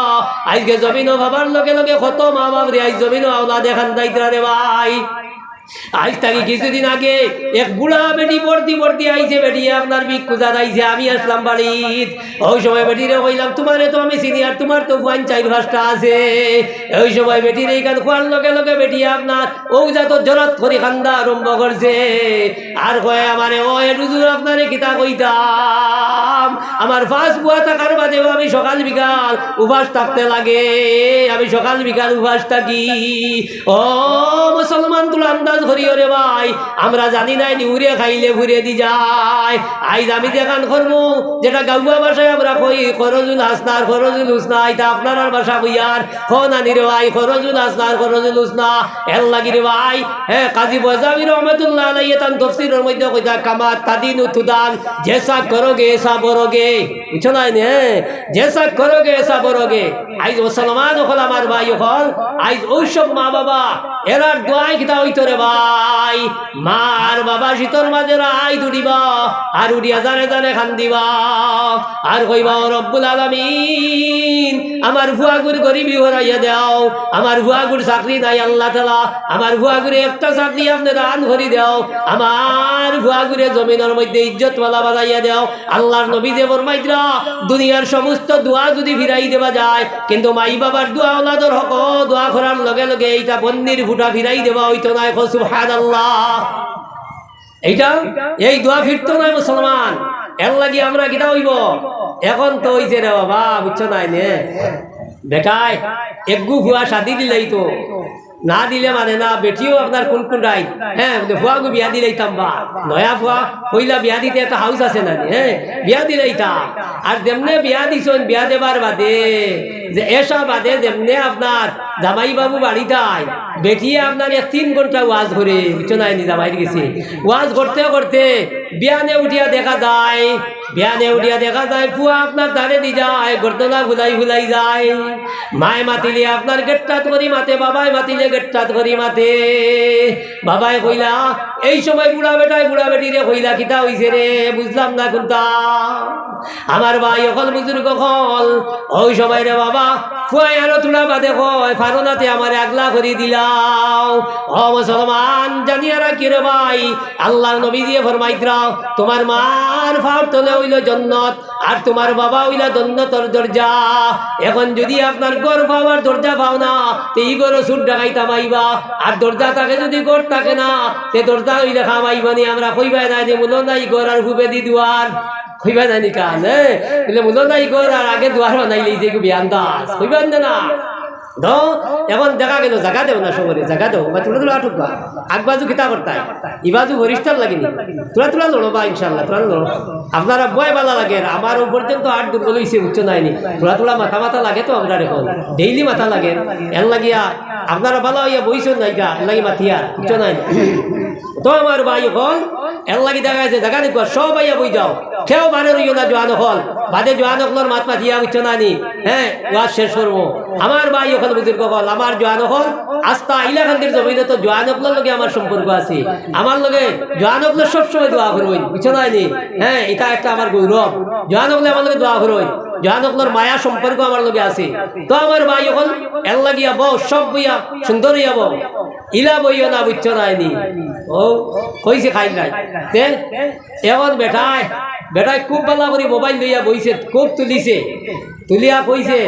আজকে জমিনও ভাবার লগে লগে কত মা বাপ রে আজ জমিনও আওলা দেখান দায়িত্রা রে ভাই আজ থাকি কিছুদিন আগে এক বুড়া বেটি পড়তি পড়তি আইছে বেটি আপনার বিক্ষুজাত আইছে আমি আসলাম বাড়িত ওই সময় বেটিরে কইলাম তোমারে তো আমি সিনিয়র তোমার তো 4-5টা আছে ওই সময় বেটির এই কান খোয়ার লগে লগে বেটি আপনার ও যাত জলত করে খান্দা আরম্ভ করছে আর কয় আমারে ও হুজুর আপনারে কিতা কইতাম আমার ফার্স্ট বুয়া থাকার বাদেও আমি সকাল বিকাল উপাস থাকতে লাগে আমি সকাল বিকাল উপাস থাকি ও মুসলমান তুলা আন্দাজ করিও রে ভাই আমরা জানি নাই নিউরে খাইলে ঘুরে দি যায় আইজ আমি দেখান করবো যেটা গাউয়া ভাষায় আমরা কই খরজুল হাসনার খরজুল হুসনা এটা আপনার ভাষা কইয়ার খনানি রে ভাই খরজুল হাসনার খরজুল হুসনা এল লাগি রে ভাই হ্যাঁ কাজী বজাবি রহমাতুল্লাহ আলাইহি তান তাফসীরের মধ্যে কইতা কামা তাদিনু তুদান জেসা করোগে এসা বরোগে বুঝছো না নে জেসা করোগে এসা বরোগে আইজ মুসলমান হল আমার ভাই হল আইজ ওইসব মা বাবা এরার দোয়াই কিতা হইতো রে ভাই মা আর বাবা শীতর মাঝে আই দুড়িবা আর উড়িয়া জানে জানে খান দিবা আর কইবা রব্বুল আলামিন আমার ভুয়াগুর গরিবি হরাইয়া দাও আমার ভুয়াগুর চাকরি নাই আল্লাহ তাআলা আমার ভুয়াগুরে একটা চাকরি আপনি দান করে দাও আমার ভুয়াগুরে জমিনের মধ্যে ইজ্জত ওয়ালা বাজাইয়া দাও আল্লাহর নবী যে ফরমাইতরা দুনিয়ার সমস্ত দোয়া যদি ফিরাই দেবা যায় কিন্তু মাই বাবার দোয়া ওলাদর হক দোয়া করার লগে লগে এইটা বন্দির ফুটা ফিরাই দেবা হইতো না সুবহানাল্লাহ এইটা এই দোয়া ফিরতো না মুসলমান এর লাগি আমরা কিতা হইব এখন তো হইছে রে বাবা বুঝছো নাই নে বেটাই একগু ভুয়া শাদি দিলেই তো না দিলে মানে না বেটিও আপনার কোন কোন রাই হ্যাঁ ফুয়াগু বিয়া দিলেইতাম বা নয়া ফুয়া কইলা বিয়া দিতে একটা হাউস আছে না হ্যাঁ বিয়া দিলেইতাম আর যেমনে বিয়া দিছেন বিয়া দেবার বাদে যে এসা বাদে যেমনে আপনার জামাই বাবু বাড়িটাই বেটিয়ে আপনার 3 ঘন্টা ওয়াজ করে বুঝছো নাই নি জামাই গেছে ওয়াজ করতে করতে বিয়ানে উঠিয়া দেখা যায় ফুয়া আপনার ধারে দি যায় গর্দনা ভুলাই যায় মায় মাতিলে আপনার গেটটাত করি মাতে বাবাই মাতিলে গেটটাত করি মাতে বাবাই কইলা এই সময় বুড়া বেটি রে কইলা কিতা হইছে রে বুঝলাম না কোনটা আমার ভাই অকল বুজুর্গ কল ওই সময় রে বাবা ফুয়াই আরো তুলা বাদে কয় ফারনাতে আমার আগলা করে দিলাও ও মুসলমান জানিয়া রাখি রে ভাই আল্লাহর নবী দিয়ে ফরমাইতরা তোমার মার ফার তলে হইল জান্নাত আর তোমার বাবা হইলা জান্নাতের দরজা এখন যদি আপনার ঘর পাওয়ার দরজা পাও না তে ই ঘর সুর ডাকাইতা মাইবা আর দরজা থাকে যদি ঘর থাকে না তে দরজা হইলে খামাইবানি আমরা কইবা না যে মূল নাই ঘর আর ফুবে দি দুয়ার কইবা জানি কান বলে মূল নাই ঘর আর আগে দুয়ার বানাইলে যে বিয়ান দাস কইবা না দো এখন দেখা গেল জায়গা দেও না সবরে জায়গা দেও বা তুলা আটুকবা আগবাজু কিতা করতাই ইবাজু হরিষ্টার লাগেনি তুলা লড়ো বা ইনশাল্লাহ তুলা লড়ো আপনারা বয় বালা লাগে আমার পর্যন্ত আট দুর্বল হয়েছে উচ্চ নাইনি তুলা মাথা লাগে তো আমরা এখন ডেইলি মাথা লাগে এর লাগিয়া আপনারা বালা হইয়া বইছেন নাইকা এর লাগি মাথিয়া উচ্চ নাইনি তো আমার ভাই হল এর লাগি দেখা যাচ্ছে দেখা দেখো সব আইয়া বই যাও কেউ বারে রইও না জোয়ান হল বাদে জোয়ান হকলর মাত মাথিয়া উচ্চ নানি হ্যাঁ ওয়াজ শেষ করবো আমার ভাই হল বুজুর্গ হল আমার জোয়ান হল আস্তা ইলাকান্দির জমিনে তো জোয়ান হকলর লগে আমার সম্পর্ক আছে আমার লগে জোয়ান হকলর সবসময় দোয়া করবেন বুঝছো নানি হ্যাঁ এটা একটা আমার গৌরব জোয়ান হকলে আমার লগে দোয়া করবেন জোয়ান হকলর মায়া সম্পর্ক আমার লগে আছে তো আমার ভাই হল এর লাগিয়া বউ সব বইয়া সুন্দর হইয়া বউ ইলা বইও না বুঝছো নাইনি ও কইছে খাই নাই এখন বেটায় খুব ভালো করে মোবাইল লইয়া বইছে খুব তুলিয়া কইছে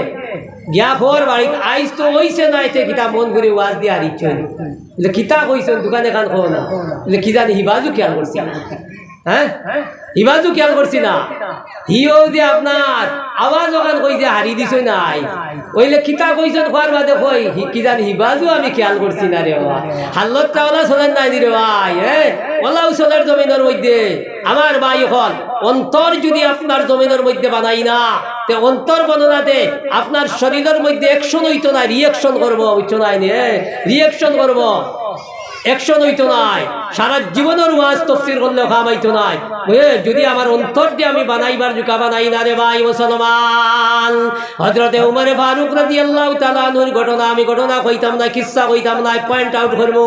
গিয়া খোর বাড়িতে আইস তো হইছে না এতে কিতা মন করে ওয়াজ দিয়ে আর ইচ্ছা কিতা কইছেন দোকানে খান খো না কি জানি হিবাজু খেয়াল করছি হ্যাঁ হিবাজু খেয়াল করছি না হিও যে আপনার আওয়াজ ওখান কইছে হারি দিছ নাই ওইলে কিতা কইছেন খোয়ার বাদে কই কি জানি হিবাজু আমি খেয়াল করছি না রে বাবা হাল্লত চাওলা চলেন নাই রে ভাই হ্যাঁ ওলাও চলের জমিনের মধ্যে আমার ভাই হল অন্তর যদি আপনার জমিনের মধ্যে বানাই না তে অন্তর বর্ণনাতে আপনার শরীরের মধ্যে অ্যাকশন হইতো না রিয়াকশন করবো বুঝছো নাই রিয়াকশন করবো অ্যাকশন হইতো নাই সারা জীবনের ওয়াজ তাফসীর করলেও কামাইতো নাই যদি আমার অন্তর দিয়ে আমি বানাইবার জুকা বানাই না রে ভাই মুসলমান হযরতে উমর ফারুক রাদিয়াল্লাহু তাআলা আনহুর ঘটনা কইতাম না কিসসা কইতাম না পয়েন্ট আউট করব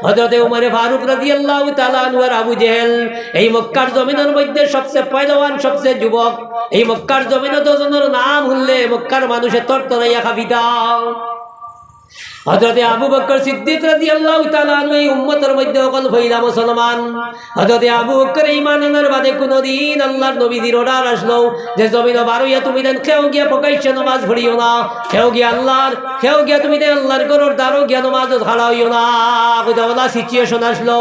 হযরতে উমর ফারুক রাদিয়াল্লাহু তাআলা আনহু আর আবু জেহেল এই মক্কার জমিনের মধ্যে সবচেয়ে পয়লওয়ান সবচেয়ে যুবক এই মক্কার জমিনে দুজনের নাম হলে মক্কার মানুষে তরতরাইয়া খাবি দাও হযরতে আবু বকর সিদ্দিক রাদিয়াল্লাহু তাআলা আনহু এই উম্মতের মধ্যে অকল হইলা মুসলমান হযরতে আবু বকর ঈমান আনার বাদে কোনদিন আল্লাহর নবীর অর্ডার আসলো যে জমিনে বারোয়া তুমি দেন কেউ গিয়া পকাইছে নামাজ পড়িও না কেউ গিয়া তুমি দেন আল্লাহর ঘরের দ্বারও গিয়া নামাজ হারাইও না কইতাওয়ালা সিচুয়েশন আসলো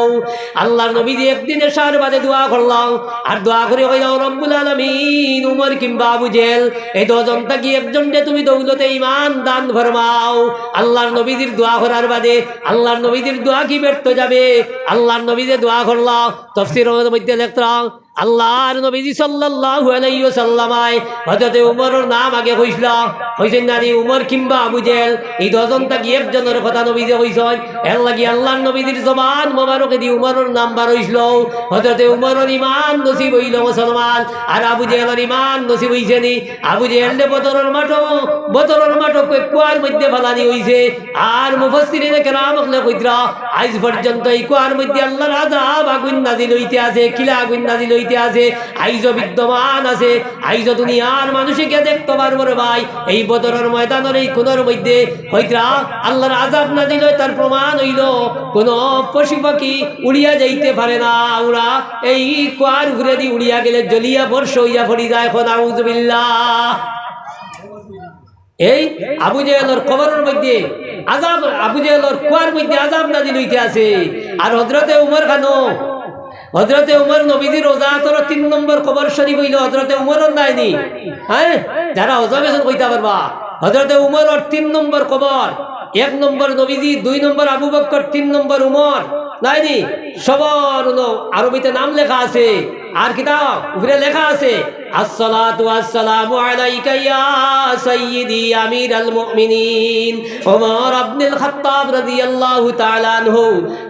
আল্লাহর নবী যে একদিনের সার বাদে দোয়া করলাম আর দোয়া করে কইলা রব্বুল আলামিন উমর কিংবা আবু জেহেল এই দুজন থাকি একজনকে তুমি দৌলতে ঈমান দান ফরমাও আল্লাহর নবী নবীজির দোয়া করার বাদে আল্লাহর নবীজির দোয়া কি ব্যর্থ যাবে? আল্লাহর নবী যে দোয়া করল তাফসীরের মধ্যে লিখতাম আল্লাহর নবীজি সাল্লাল্লাহু আলাইহি ওয়াসাল্লামায় হযরত উমরের নাম আগে কইছিল, কইছেন না উমর কিংবা আবু জেহেল, এই দুজনটা কি একজনের কথা নবীজি কইছেন। এর লাগি আল্লাহর নবীজির জবান মোবারকে দি উমরের নাম বার হইছিল। হযরত উমরের ঈমান নসিব হইল মুসলমান, আর আবু জেহেলের ঈমান নসিব হইছে নি। আবু জেহেলকে বদরের মাঠে কুয়ার মধ্যে ফেলানি হইছে। আর মুফাসসিরিনে কেরাম কইতরা আজ পর্যন্ত এই কুয়ার মধ্যে আল্লাহর আযাব আগুন নাজিল হইতে আছে, কিলা আগুন নাজিল হইতে আছে, আইজ বিদ্যমান আছে। আইজ দুনিয়ার মানুষকে দেখতে পারবো রে ভাই, এই বদরের ময়দানের এই কোণের মধ্যে হইতরা আল্লাহর আযাব নাজিল হয়, তার প্রমাণ হইল কোন পশু পাখি উড়িয়া যাইতে পারে না। ওরা এই কুয়ার ঘুরে দিয়ে উড়িয়া গেলে জ্বলিয়া বর্ষ হইয়া পড়ি যায়। এখন আউযুবিল্লাহ। এই আবু জেহেলের কবরের মধ্যে আযাব, আবু জেহেলের কুয়ার মধ্যে আযাব নাজিল হইতে আছে। আর হযরতে উমর খানো, হযরতে উমর নবীজির রোজাতর 3 নম্বর কবর শরীফ হইল হযরতে উমরের নাইনি। হ্যাঁ, যারা হজমেশন কইতে পারবা, হযরতে উমরের 3 নম্বর কবর, 1 নম্বর নবীজি, 2 নম্বর আবু বকর, 3 নম্বর উমর নাইনি। সবার আরবিতে নাম লেখা আছে, আর কিতাব উপরে লেখা আছে আসসালাতু ওয়াসসালামু আলাইকা ইয়া সাইয়্যিদি আমিরাল মুমিনিন ওমর ইবনুল খাত্তাব রাদিয়াল্লাহু তাআলা আনহু।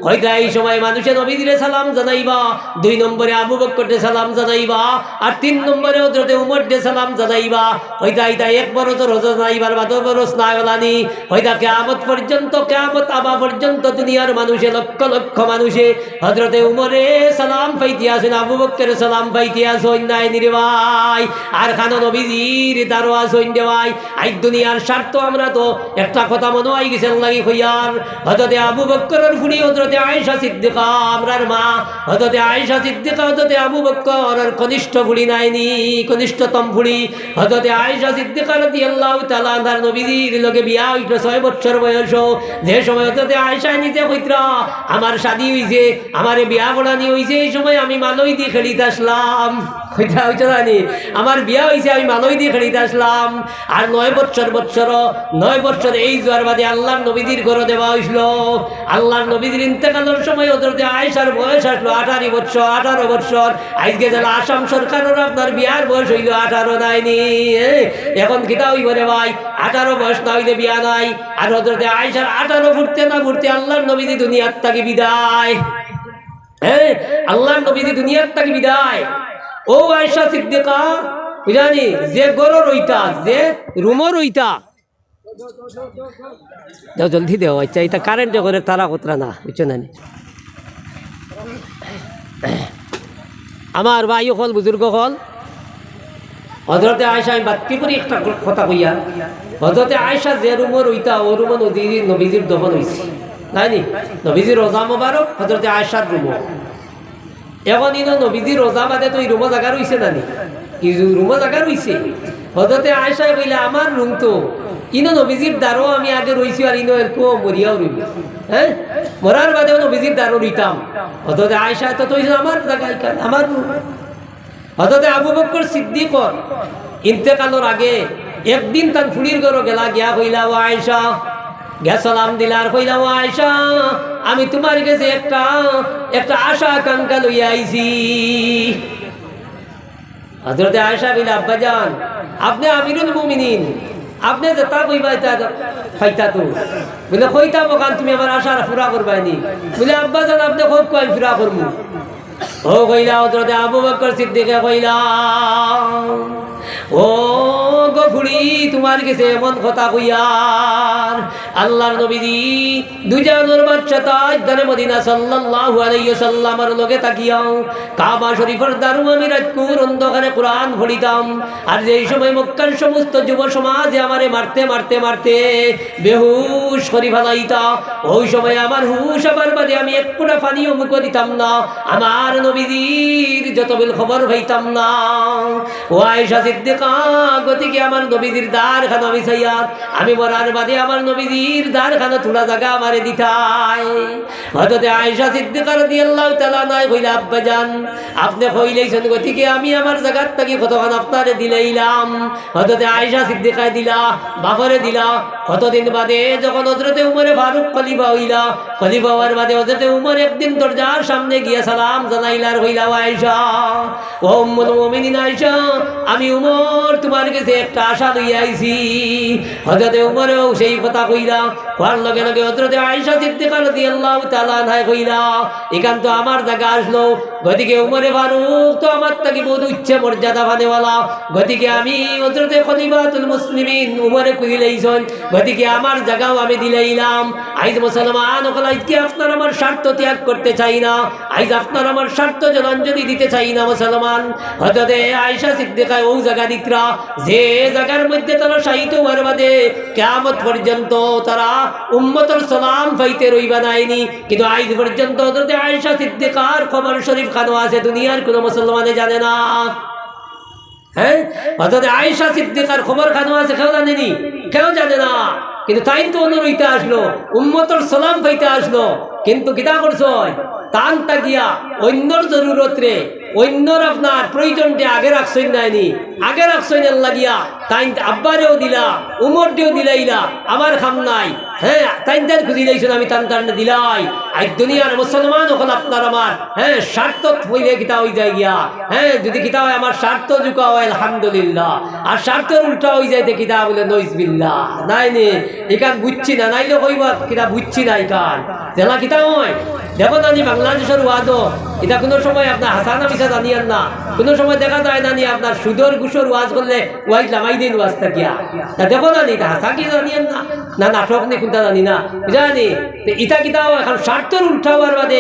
কয়টা এই সময় মানুষে নবীজিরে সালাম জানাইবা, 2 নম্বরে আবু বকরকে সালাম জানাইবা, আর 3 নম্বরে হযরতে উমরকে সালাম জানাইবা। কয়টা এটা 1 বরস রোজা জানাইবার বাদ বরস নাইলানি। কয়টা কিয়ামত পর্যন্ত, কিয়ামত আবা পর্যন্ত দুনিয়ার মানুষে লক্ষ লক্ষ মানুষে হযরতে উমরে সালাম পাইতে আসেন, আবু বকরের সালাম পাইতে আসেন নাই নির্বাই। আর খানো নবীজির দারোয়া সইন দেওয়াই। আই দুনিয়ার স্বার্থ আমরা তো একটা কথা মনে হয় গেছেন লাগি হইয়ার হযরতে আবু বকরের ফুড়ি হযরতে আয়েশা সিদ্দিকা, আমরার মা হযরতে আয়েশা সিদ্দিকা হযরতে আবু বকরের কনিষ্ঠ ফুড়ি নাইনি, কনিষ্ঠতম ফুড়ি হযরতে আয়েশা সিদ্দিকা রাদিয়াল্লাহু তাআলা আনহার নবীজির লগে বিয়া হইল 6 বছর বয়স। যে সময় হযরতে আয়েশা নিজে কইতরা আমার শাদী হইছে, আমারে বিয়া পড়ানি হইছে, এই সময় আমি মালই দিয়ে খেলিতে আসলাম। কইতা হইতো জানি আমার বিয়া হইছে, আমি মালই দিয়ে খেলিতে আসলাম। আর 9 বছর এই জোয়ার বাদে আল্লাহর নবীজির ঘরে দেওয়া হইছিল। আল্লাহর নবীজির ইন্তেকালের সময় হযরতে আয়েশার বয়স আসলো 18 বছর। আজকে যারা আসাম সরকারের আপনার বিয়ার বয়স হইল 18 নাইনি। এখন কিতা হইব রে ভাই, 18 বয়স না হইলে বিয়া নাই। আর হযরতে আয়েশার 18 ফুটতে না ফুটতে আল্লাহর নবীজি দুনিয়ার থেকে বিদায়। হ্যাঁ, আল্লাহর নবীজি দুনিয়ার থেকে বিদায়। ও আয়েশা সিদ্দিকা বুঝানি যে গরো রইতা, যে রুমো রইতা, যাও জলদি দেও। আচ্ছা, এটা কারেন্টে করে তারা কোতরা না, বুঝছো না? আমার ভাই হল, বুজুর্গ হল, হযরতে আয়েশা, আমি বাতি করে একটা কথা কইয়া, হযরতে আয়েশা যে রুমো রইতা ও রুমো নবীজির দফন হইছে নাইনি। নবীজির রোজা মোবারক হযরতে আয়েশার রুমো। এখন ইনো নবীজির রোজা বাদে তো এই রুমো জায়গা রইছে নানি, এই রুমো জায়গা রইছে। হযরতে আয়েশা কইলা আমার রুম তো ইনো নবীজির দ্বারও আমি আগে রইছি, আর ইনো এরকম মরিয়াও রইল। হ্যাঁ, মরার বাদেও নবীজির দ্বারও রইতাম। হযরতে আয়েশা তো আমার জায়গায় আমার রুম। হযরতে আবু বকর সিদ্দিক ইন্তেকালের আগে একদিন তার ফুড়ির ঘর গেলা, গিয়া কইলা ও আয়েশা, গিয়া সালাম দিলার কইলা ও আয়েশা, আমি তোমার কাছে একটা আশা আকাঙ্ক্ষা লইয়া আইছি। হযরতে আয়েশা বলে আব্বাজান, আপনি আমিরুল মুমিনিন, আপনি যেটা কইবা তা ফাইতা তো বলে কইতা বকান, তুমি আমার আশা পুরা করবানি। বলে আব্বাজান আপনি খুব কই পুরা করবো। ও কইলা হযরতে আবু বকর সিদ্দিকে কইলা, ও গফুরি তোমার কাছে এমন কথা কইয়ার আল্লাহর নবীজি দুজানোর বাদশা তাজদারে মদিনা সাল্লাল্লাহু আলাইহি ওয়াসাল্লামের লগে তাকিয়াও কাবা শরীফের দারু আমি রাতকুর অন্ধকারে কোরআন পড়িতাম। আর যেই সময় মক্কার সমস্ত যুব সমাজে আমারে মারতে মারতে মারতে বেহুশ করি ফেলাইতা, ওই সময় আমার হুশ আবার বাদে আমি এক ফোঁটা পানিও মুখে দিতাম না, আমার নবীজির যত বিল খবর পাইতাম না। ও আয়েশা সিদ্দিকা গতিকে আমার নবীজির দ্বার খানো আমি চাইয়া, আমি মরার বাদে আমার নবীজির দ্বার খানো তোলা জায়গা আমারে দিতাই। হযরত আয়েশা সিদ্দিকা রাদিয়াল্লাহু তাআলা নাই কইলা আব্বাজান আপনি কইলেছেন গতিকে আমি আমার জায়গার থেকে কতক্ষণ আপনারে দিলাইলাম। হযরত আয়েশা সিদ্দিকা দিলা, বাপরে দিলা। কতদিন বাদে যখন হযরত উমরে ফারুক খলিফা হইলা, খলিফা হওয়ার বাদে হযরত উমর একদিন দরজার সামনে গিয়া সালাম জানাইলার হইলা আয়েশা, ও উম্মুল মুমিনিন আয়েশা, আমি উমর তোমার কাছে একটা আশা লইয়া আইছি। হযরত উমরও সেই কথা কইলা, কোয়ার লগে লগে হযরত আয়েশা সিদ্দিকা রাদিয়াল্লাহু তাআলা আনহা কইলা এখান তো আমার জায়গা আসলো, গতিকে উমরে ফারুক তো আমার থেকে বহুত উচ্চ মর্যাদা বানেওয়ালা, গতিকে আমি হযরত খলিফাতুল মুসলিমিন উমরে কইলাইছন, গতিকে আমার জায়গাও আমি দিলাইলাম। আইজ মুসলমান ওখানে আজকে আপনার আমার স্বার্থ ত্যাগ করতে চাই না, আইজ আপনার আমার স্বার্থ জলাঞ্জলি দিতে চাই না মুসলমান। হযরত আয়েশা সিদ্দিকা ও জায়গা দিতরা যে জায়গার মধ্যে তারা শাহিদ হওয়ার বাদে কিয়ামত পর্যন্ত তারা উম্মতের সালাম পাইতে রইবা নাইনি, কিন্তু আজ পর্যন্ত হযরত আয়েশা সিদ্দিকার খবর শরীফ খানো আছে, দুনিয়ার কোনো মুসলমানে জানে না। হ্যাঁ, হযরত আয়েশা সিদ্দিকার খবর খানো আছে, কেউ জানেনি, কেউ জানে না, কিন্তু তাই তো অনুরইতে আসলো, উম্মতের সালাম পাইতে আসলো, কিন্তু কিতা করছো তানটা গিয়া অন্যর জরুরত রে অন্যর আপনার প্রয়োজনটা আগে রাখছই নাইনি, আগে রাখছই লাগিয়া তাই আব্বারেও দিলা উমরটিও দিলাইলা, আমার খাম নাই। হ্যাঁ, তাই তাই খুঁজি লাইছেন আমি টান টান দিলাই। আজ দুনিয়ার মুসলমান ওখানে আপনার আমার হ্যাঁ স্বার্থ হইলে কিতা হয়ে যায় গিয়া, হ্যাঁ যদি কিতা হয় আমার স্বার্থ জুকা হয় আলহামদুলিল্লাহ, আর স্বার্থের উল্টা হয়ে যাইতে কিতা বলে নইজবিল্লাহ নাই নে এখান বুঝছি না, নাইলে কইবা কিতা বুঝছি না এখান জেলা কিতা হয়। দেখো নানি বাংলাদেশের ওয়াদও এটা কোনো সময় আপনার হাসানা মিশা জানিয়েন না, কোনো সময় দেখা যায় না নি আপনার সুদর ঘুষর ওয়াজ করলে ওয়াইজ লামাই দিন ওয়াজ থাকিয়া, তা দেখো না নি হাসা কি জানিয়েন না, না নাটক নেই কোনটা জানি না জানি ইটা কিতাও এখন স্বার্থের উল্টা হওয়ার বাদে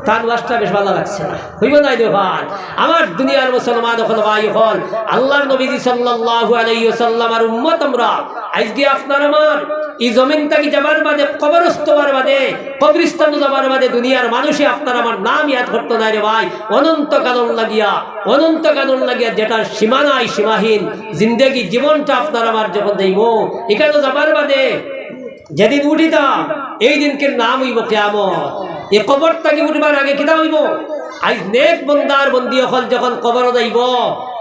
তার ওয়াজটা বেশ ভালো লাগছে না, হইব নাই দেখুন আমার দুনিয়ার মুসলমান ওখানে ভাই হল আল্লাহর নবীজি সাল্লাল্লাহু আলাইহি ওয়াসাল্লাম আর উম্মত আমরা আজকে আপনার আমার এই জমিন থেকে যাবার বাদে কবরস্থ হওয়ার বাদে কবরস্থানে যাবার বাদে দুনিয়ার মানুষে আপনার আমার নাম ইয়াদ করতে নাই রে ভাই, অনন্ত কারণ লাগিয়া যেটা সীমা নাই সীমাহীন জিন্দেগি জীবনটা আপনার আমার যখন দেব এখানে যাবার বাদে যেদিন উঠিতাম এই দিনকের নাম হইব কিয়ামত। এই কবর থেকে উঠবার আগে কিতা হইব আজ নেক বন্দার বন্দি হল যখন কবর যাইব,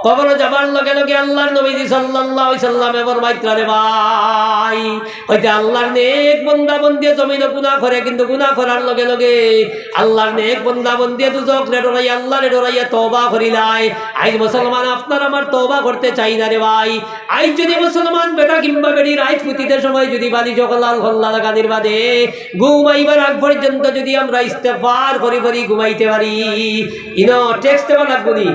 কবর যাবার লগে লগে আল্লাহর নবীজি সাল্লাল্লাহু আলাইহি সাল্লামে ফরমাইতরা রে ভাই ওইটা আল্লাহর নেক বন্দা বন্দি জমিনে গুনাহ করে, কিন্তু গুনাহ করার লগে লগে আল্লাহর নেক বন্দা বন্দি দুজক রে ডরাই আল্লাহরে ডরাইয়া তওবা করিলাই। আজ মুসলমান আপনার আমার তওবা করতে চাই না রে ভাই। আজ যদি মুসলমান বেটা কিংবা বেটি রাত ফুটিতে সময় যদি বালি জগলাল হল্লা লাগানির বাদে ঘুমাইবার আগ পর্যন্ত যদি আমরা ইস্তেগফার করি করি ঘুমাইতে পারি, ইনো টেক্সট দেওয়া লাগবো নি,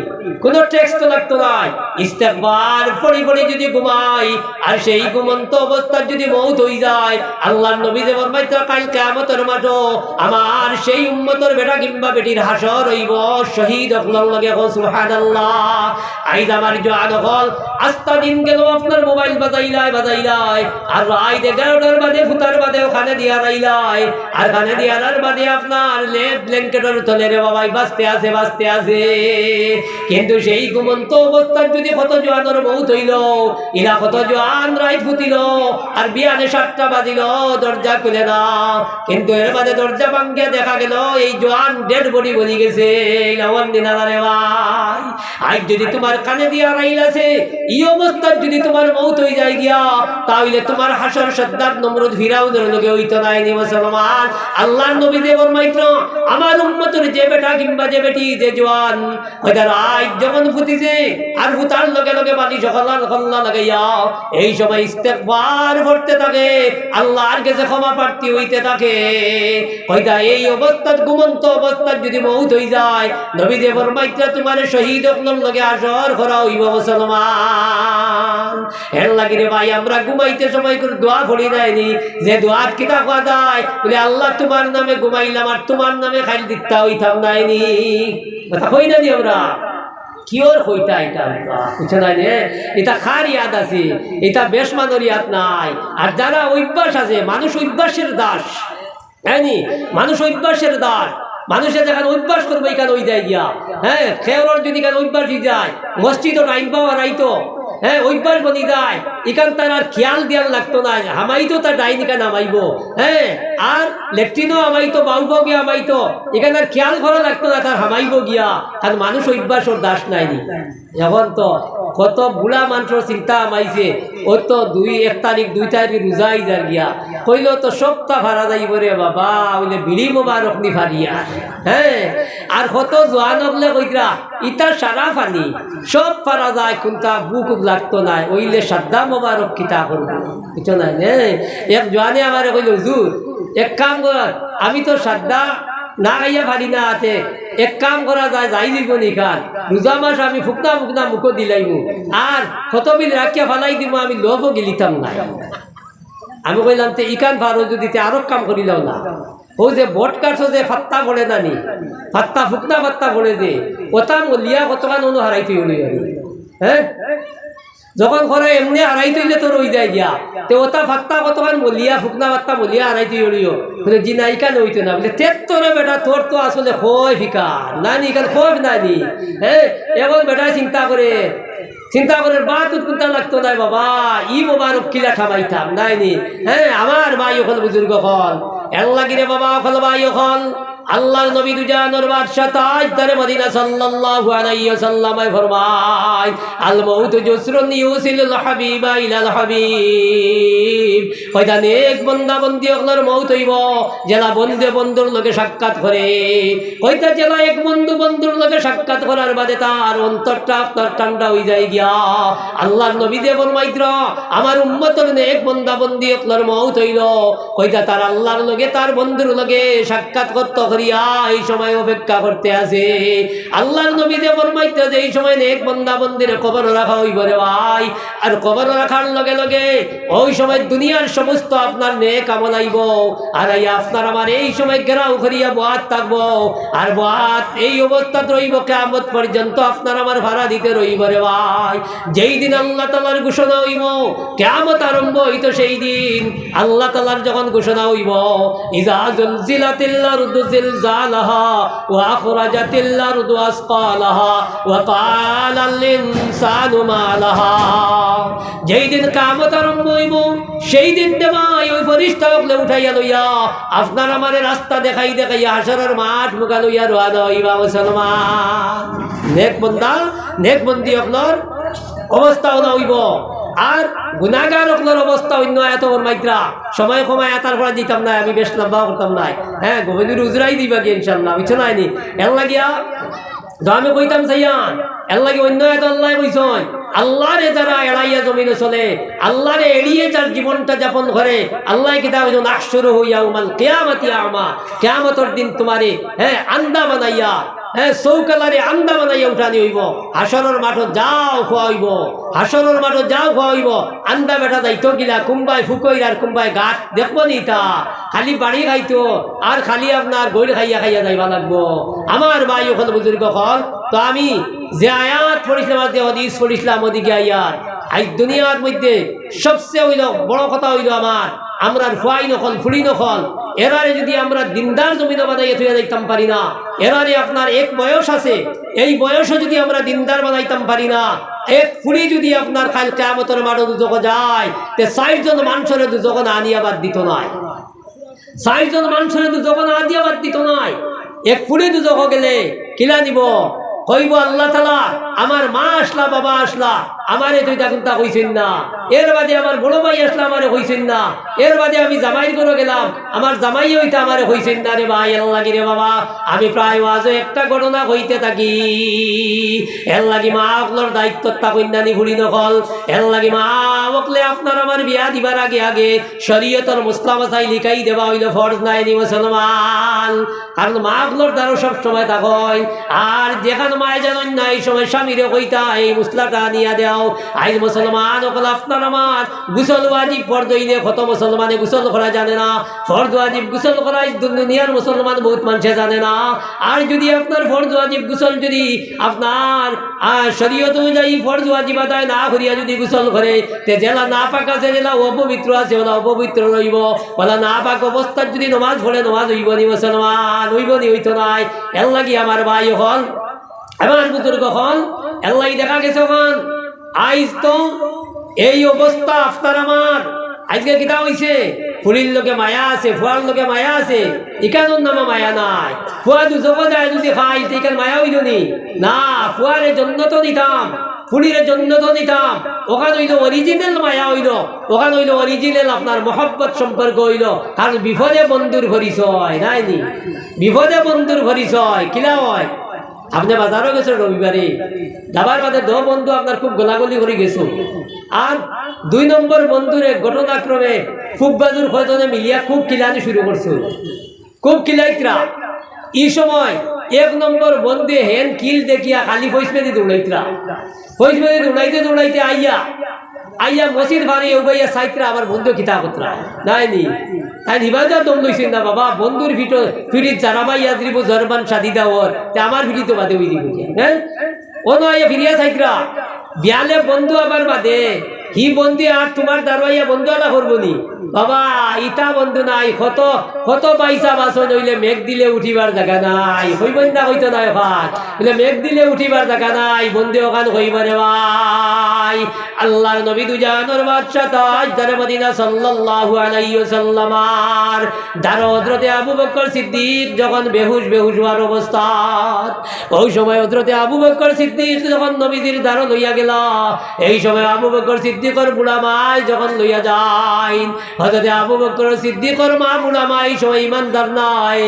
কোনো টেক্সট লাগতো নাই, ইস্তেগফার পড়ি পড়ি যদি ঘুমাই আর সেই ঘুমন্ত অবস্থার যদি মৌত হয়ে যায় আল্লাহর নবী যে ফরমাইতো কাল কিয়ামতের মাঠে আমার সেই উম্মতের বেটা কিংবা বেটির হাসর হইব শহীদ হল লাগে সুবহানাল্লাহ। আইজ আমার জোয়ান হল আস্তা দিন গেল আপনার মোবাইল বাজাইলাই আর রাত 11টার বাদে ফুতার বাদে ওখানে দিয়া রাইলাই, আর খানে দিয়ার বাদে আপনার লেপ ব্ল্যাঙ্কেটের তলে রে বাবাই বাঁচতে আছে, কিন্তু সেই ঘুমন্ত অবস্থার যদি কত জোয়ানোর মৌত হইল, ইলা কত জোয়ান রাত ফুটিল আর বিয়ানে 7টা বাজিল দরজা খুলে না, কিন্তু এর বাদে দরজা ভাঙ্গিয়া দেখা গেল এই জোয়ান ডেড বডি বলি গেছে। রে ভাই আজ যদি তোমার কানে দিয়া রাইল আছে এই অবস্থার যদি তোমার মৌত হয়ে যায় গিয়া তাহলে তোমার হাসর সদ্দার নমরুদ ফিরাউনের লগে হইতো নাইনি মুসলমান। আল্লাহর নবী যে ফরমাইতো আমার উম্মতের যে বেটা কিংবা যে বেটি যে জওয়ান ওইটা রাত যখন ফুটিছে আর ফুটার লগে লগে বালি সকলার কল্লা লাগাইয়া এই সময় ইস্তেগফার করতে থাকে, আল্লাহর কাছে ক্ষমা প্রার্থী হইতে থাকে, ওইটা এই অবস্থার ঘুমন্ত অবস্থার যদি মৌত হয়ে যায় নবী যে ফরমাইতো তোমার শহীদ হকলর লগে আসর করা হইব মুসলমান। এর লাগি রে ভাই আমরা ঘুমাইতে সময় করে দোয়া পড়ি নাইনি, যে দোয়ার কিতা কোয়া যায় বলে আল্লাহ তোমার নামে ঘুমাইলাম আর তোমার নামে খাইল দিতা হইতাম নাইনি, কথা কই না নি আমরা কিওর হইতা এটা বুঝছে না রে, এটা খার ইয়াদ আছে, এটা বেশমানোর ইয়াদ নাই। আর যারা অভ্যাস আছে মানুষ অভ্যাসের দাস, হ্যাঁ মানুষ অভ্যাসের দাস, মানুষের যেখানে অভ্যাস করবো এখানে ওই যায় গিয়া, হ্যাঁ খেয়ার যদি এখানে অভ্যাস হয়ে যায় মসজিদও টাইম পাওয়া রাইতো, হ্যাঁ অভ্যাস বনি যায় ইকান তার আর খেয়াল দেওয়ার লাগতো না হামাইতো তার ডাইনিকা নামাইব হ্যাঁ আর লেট্রিনও আমাইতো বাউব গিয়া আমাইতো এখানে আর খেয়াল করা লাগতো না তার হামাইব গিয়া কারণ মানুষ অভ্যাস ওর দাস নাইনি এখন তো কত বুড়া মানুষের চিন্তা আমাইছে ও তো 1 তারিখ 2 তারিখ রোজাই যার গিয়া কইল তো সপ্তাহ ভাড়া যাইব রে বাবা ওইলে বিড়ি মোবারক নি ফারিয়া হ্যাঁ আর কত জোয়ান হলে কইরা ইটা সারা ফানি সব ফারা যায় কোনটা বুক লাগতো না ওইলে সাদ্দা মোবারক কিতা করব কিছু নাই এক জোয়ানে আমার কইল হুজুর এক কাম কর আমি তো সাদ্দা না খাইয়া পারি না হাতে এক কাম করা যায় যাই দিব নিখান রোজা মাস আমি ফুকনা মুখো দিলাইব আর কত বিল রাখিয়া ফালাই দিব আমি লোভও গিলিতাম না আমি কইলাম তে ইকান ভালো যদি আরো কাম করিলাম না ও যে বট কাটছো যে ফাত্তা পড়ে নানি ফাত্তা ফুকনা ফাত্তা পড়ে যে ওটা মলিয়া কতখান অনু হারাইতে হলি হ্যাঁ যখন করে এমনি হারাইতে হইলে তোর হয়ে যায় গিয়া তো ওটা ফাত্তা কতখান মলিয়া ফুকনা ফাত্তা মলিয়া হারাইতে হলিও বলে জি না ইকান হইতো না বলে তের তোরে বেটা তোর তো আসলে খোয় ফিকা নানি ইকান খোয় নানি হ্যাঁ এখন বেটা চিন্তা করে বাত উৎকুন্তা লাগতো নাই বাবা ই মোবারক কিলা ঠামাইতাম নাইনি হ্যাঁ আমার ভাই ওখান বুজুর্গ হল এর লাগিরে বাবা ওখান ভাই ওখান আল্লাহর নবী দুজানোর বাদশা তাজদারে মদিনা সাল্লাল্লাহু আলাইহি ওয়াসাল্লাম ফরমায় আল মাউতু জুসরুন ইউসিলুল হাবিবা ইলাল হাবিব কয়টা নেক বান্দা বান্দি ওগুলোর মউত হইব যারা বন্ধু বন্ধুর লগে সাক্ষাৎ করে কয়টা যারা এক বন্ধু বন্ধুর লগে সাক্ষাৎ করার বাদে তার অন্তরটা আপনার ঠান্ডা হয়ে যায় গিয়া আল্লাহর নবী দে ফরমাইত্র আমার উম্মতের নেক বান্দা বান্দি ওগুলোর মউত হইল কয়টা তার আল্লাহর লগে তার বন্ধুর লগে সাক্ষাৎ করতে এই সময় অপেক্ষা করতে আছে আল্লাহর নবী দে ফরমাইতে যে এই সময় নেক বান্দা বান্দির কবর রাখা হইব রে ভাই আর কবর রাখার লগে লগে ওই সময় দুনিয়ার সমস্ত আপনার নেক আমল আইব আর আপনার আমার এই সময় ঘেরাও করিয়া বাত থাকবো আর বাত এই অবস্থা রইব কিয়ামত পর্যন্ত আপনার আমার ভাড়া দিতে রইব রে ভাই যেই দিন আল্লাহ তাআলার ঘোষণা হইব কিয়ামত আরম্ভ হইতো সেই দিন আল্লাহ তাআলার যখন ঘোষণা হইব ইজা জুলজিলাতিল আরদু زلزالها وأخرجت الأرض أثقالها وقال الإنسان ما لها যেই দিন কিয়ামত আরম্ভ হইব সেই দিন দেবাই ওই ফেরেশতা ওগুলো উঠাইয়া লইয়া আপনার আমার রাস্তা দেখাইয়া হাশরের মাঠ মুখা লইয়া রওনা হইবা মুসলমান নেক বন্দি আপনার অবস্থা হইব আর গুনাহগার ওগুলোর অবস্থা অন্য এত ওর মাইত্রা সময় কমায় এতার পরে দিতাম না আমি বেশ লম্বা করতাম না হ্যাঁ গোবিন্দের উজরাই দিবা কি ইনশাল্লাহ বুঝছো নাইনি এর লাগিয়া আমি কইতাম সাইয়ান এর লাগে অন্য এত আল্লাহ কইছন আল্লাহরে যারা এড়াইয়া জমিনে চলে আল্লাহরে এড়িয়ে যার জীবনটা যাপন করে আল্লাহ কিতাব নাহশুরু ইয়াউমাল কিয়ামাতি আমা কিয়ামতের দিন তোমারে হ্যাঁ আন্দা বানাইয়া হ্যাঁ চৌকালারে আন্দা বানাইয়া উঠানি হইব হাসরের মাঠত যাও খোয়াইব হাসরের মাঠত যাও খোয়াইব আন্দা বেটা যাইতো গিলা কুম্বাই ফুকইর আর কুম্বাই গাছ দেখবো নি তা খালি বাড়ি খাইতো আর খালি আপনার গৈর খাইয়া যাইবা লাগবো আমার ভাই ওখানে বুজুর্গ হল তো আমি যে আয়াত পড়িছিলাম যে হাদিস পড়িছিলাম ওদিকে আয়াত আজ দুনিয়ার মধ্যে সবচেয়ে হইল বড় কথা হইল আমরা ফুয়াই নখন ফুড়ি নখন এরারে যদি আমরা দিনদার জমিন বানাইয়া তুই যাইতাম পারি না এরারে আপনার এক বয়স আছে এই বয়সও যদি আমরা দিনদার বানাইতাম পারি না এক ফুড়ি যদি আপনার কাল কিয়ামতের মাঠে দুজক যায় তে ৬০ জন মানুষের দুজক আনিয়াবাদ দিত নাই ৬০ জন মানুষের দুজক আনিয়াবাদ দিত নাই এক ফুড়ি দুজক গেলে কিলা নিব কইব আল্লাহ তাআলা আমার মা আসলা বাবা আসলা আমারে দুইটা কোনটা কইছেন না এর বাদে আমার বড় ভাই আসলা আমারে কইছেন না এর বাদে আমি জামাই করে গেলাম আমার জামাই হইতা আমারে কইছেন না রে ভাই আল্লাহ কি রে বাবা আমি প্রায় আজও একটা ঘটনা কইতে থাকি এর লাগি মা আপনার দায়িত্বটা কইনানি ভুলি নকল এর লাগি মা বকলে আপনার আমার বিয়া দিবার আগে শরীয়তের মুসলামাসাই লিখাই দেবা হইল ফরজ নাই নি মুসলমান কারণ মা আপনার দ্বারা সব সময় থাকয় আর যেখানে মায় জানেন না এই সময় স্বামীরে কইতা এই মুসলাটা নিয়া দেও আইজ মুসলমান ওগুলো আপনার আমার গুসল ওয়াজিব ফরজ হইলে কত মুসলমানে গুসল করা জানে না ফরজ ওয়াজিব গুসল করা দুনিয়ার মুসলমান বহুত মানুষে জানে না আর যদি আপনার ফরজ ওয়াজিব গুসল যদি আপনার শরীয়ত অনুযায়ী ফরজ ওয়াজিব আদায় না করিয়া যদি গুসল করে তে জেলা না পাক আছে জেলা অপবিত্র আছে ওলা অপবিত্র রইব ওলা না পাক অবস্থায় যদি নমাজ পড়ে নমাজ হইব নি মুসলমান হইব নি হইতো নাই এর লাগি আমার ভাই হল আমার বুজুর্গ হল এর লাগি দেখা গেছে ওখান আইজ তো এই অবস্থা আপনার আমার আজকে কিতা হইছে ফুলির লোকে মায়া আছে ফুয়ার লোকে মায়া আছে ইকানোর নামে মায়া নাই ফুয়া দুজক যায় যদি খাই ইকান মায়া হইল নি না ফুয়ারের জন্য তো নিতাম ফুলির জন্য তো নিতাম ওখানে হইল অরিজিনাল মায়া হইল ওখানে হইল অরিজিনাল আপনার মহব্বত সম্পর্ক হইল কারণ বিপদে বন্ধুর পরিচয় নাই নি বিপদে বন্ধুর পরিচয় কিলা হয় আপনি বাজারও গেছেন রবিবারে যাবার বাদে দো বন্ধু আপনার খুব গোলাগুলি করে গেছো আর 2 নম্বর বন্ধুরে ঘটনাক্রমে খুব বাজুর খজনে মিলিয়া খুব কিলানি শুরু করছো খুব কিলাইত্রা এই সময় 1 নম্বর বন্ধে হেন কিল দেখিয়া খালি ফৈসমেদি দৌড়াইত্রা ফৈসমেদি দৌড়াইতে আইয়া মসজিদ ভারে উবাইয়া সাইত্রা আবার বন্ধু কিতা কত্রা নাইনি তাই নিবাজা দম লইছেন না বাবা বন্ধুর ফিরিত জানাবাইয়া দিব জরবান শাদিদা ওর তে আমার ফিরিত বাদে হই দিব হ্যাঁ ও নয় ফিরিয়া সাইত্রা বিয়ালে বন্ধু আবার বাদে হি বন্ধু আর তোমার দারওয়াইয়া বন্ধু আলা করবনি বাবা ইটা বন্ধু নাই কত কত পয়সা বাসন হইলে মেঘ দিলে উঠিবার জায়গা নাই হইবই না হইতো না ভাই বলে মেঘ দিলে উঠিবার জায়গা নাই বন্ধু ওখান হইব রে ভাই আল্লাহর নবী দুজানোর বাদশা তাজদার মদিনা সাল্লাল্লাহু আলাইহি ওয়াসাল্লামার দারো হযরতে আবু বকর সিদ্দিক যখন বেহুশ হওয়ার অবস্থা ওই সময় হযরতে আবু বকর সিদ্দিক যখন নবীজির দারো লইয়া গেল এই সময় আবু বকর সিদ্দিকর বুড়া মাই যখন লইয়া যায় হযরতে আবু বকর সিদ্দিকর মা বুড়া মাই সময় ইমানদার নাই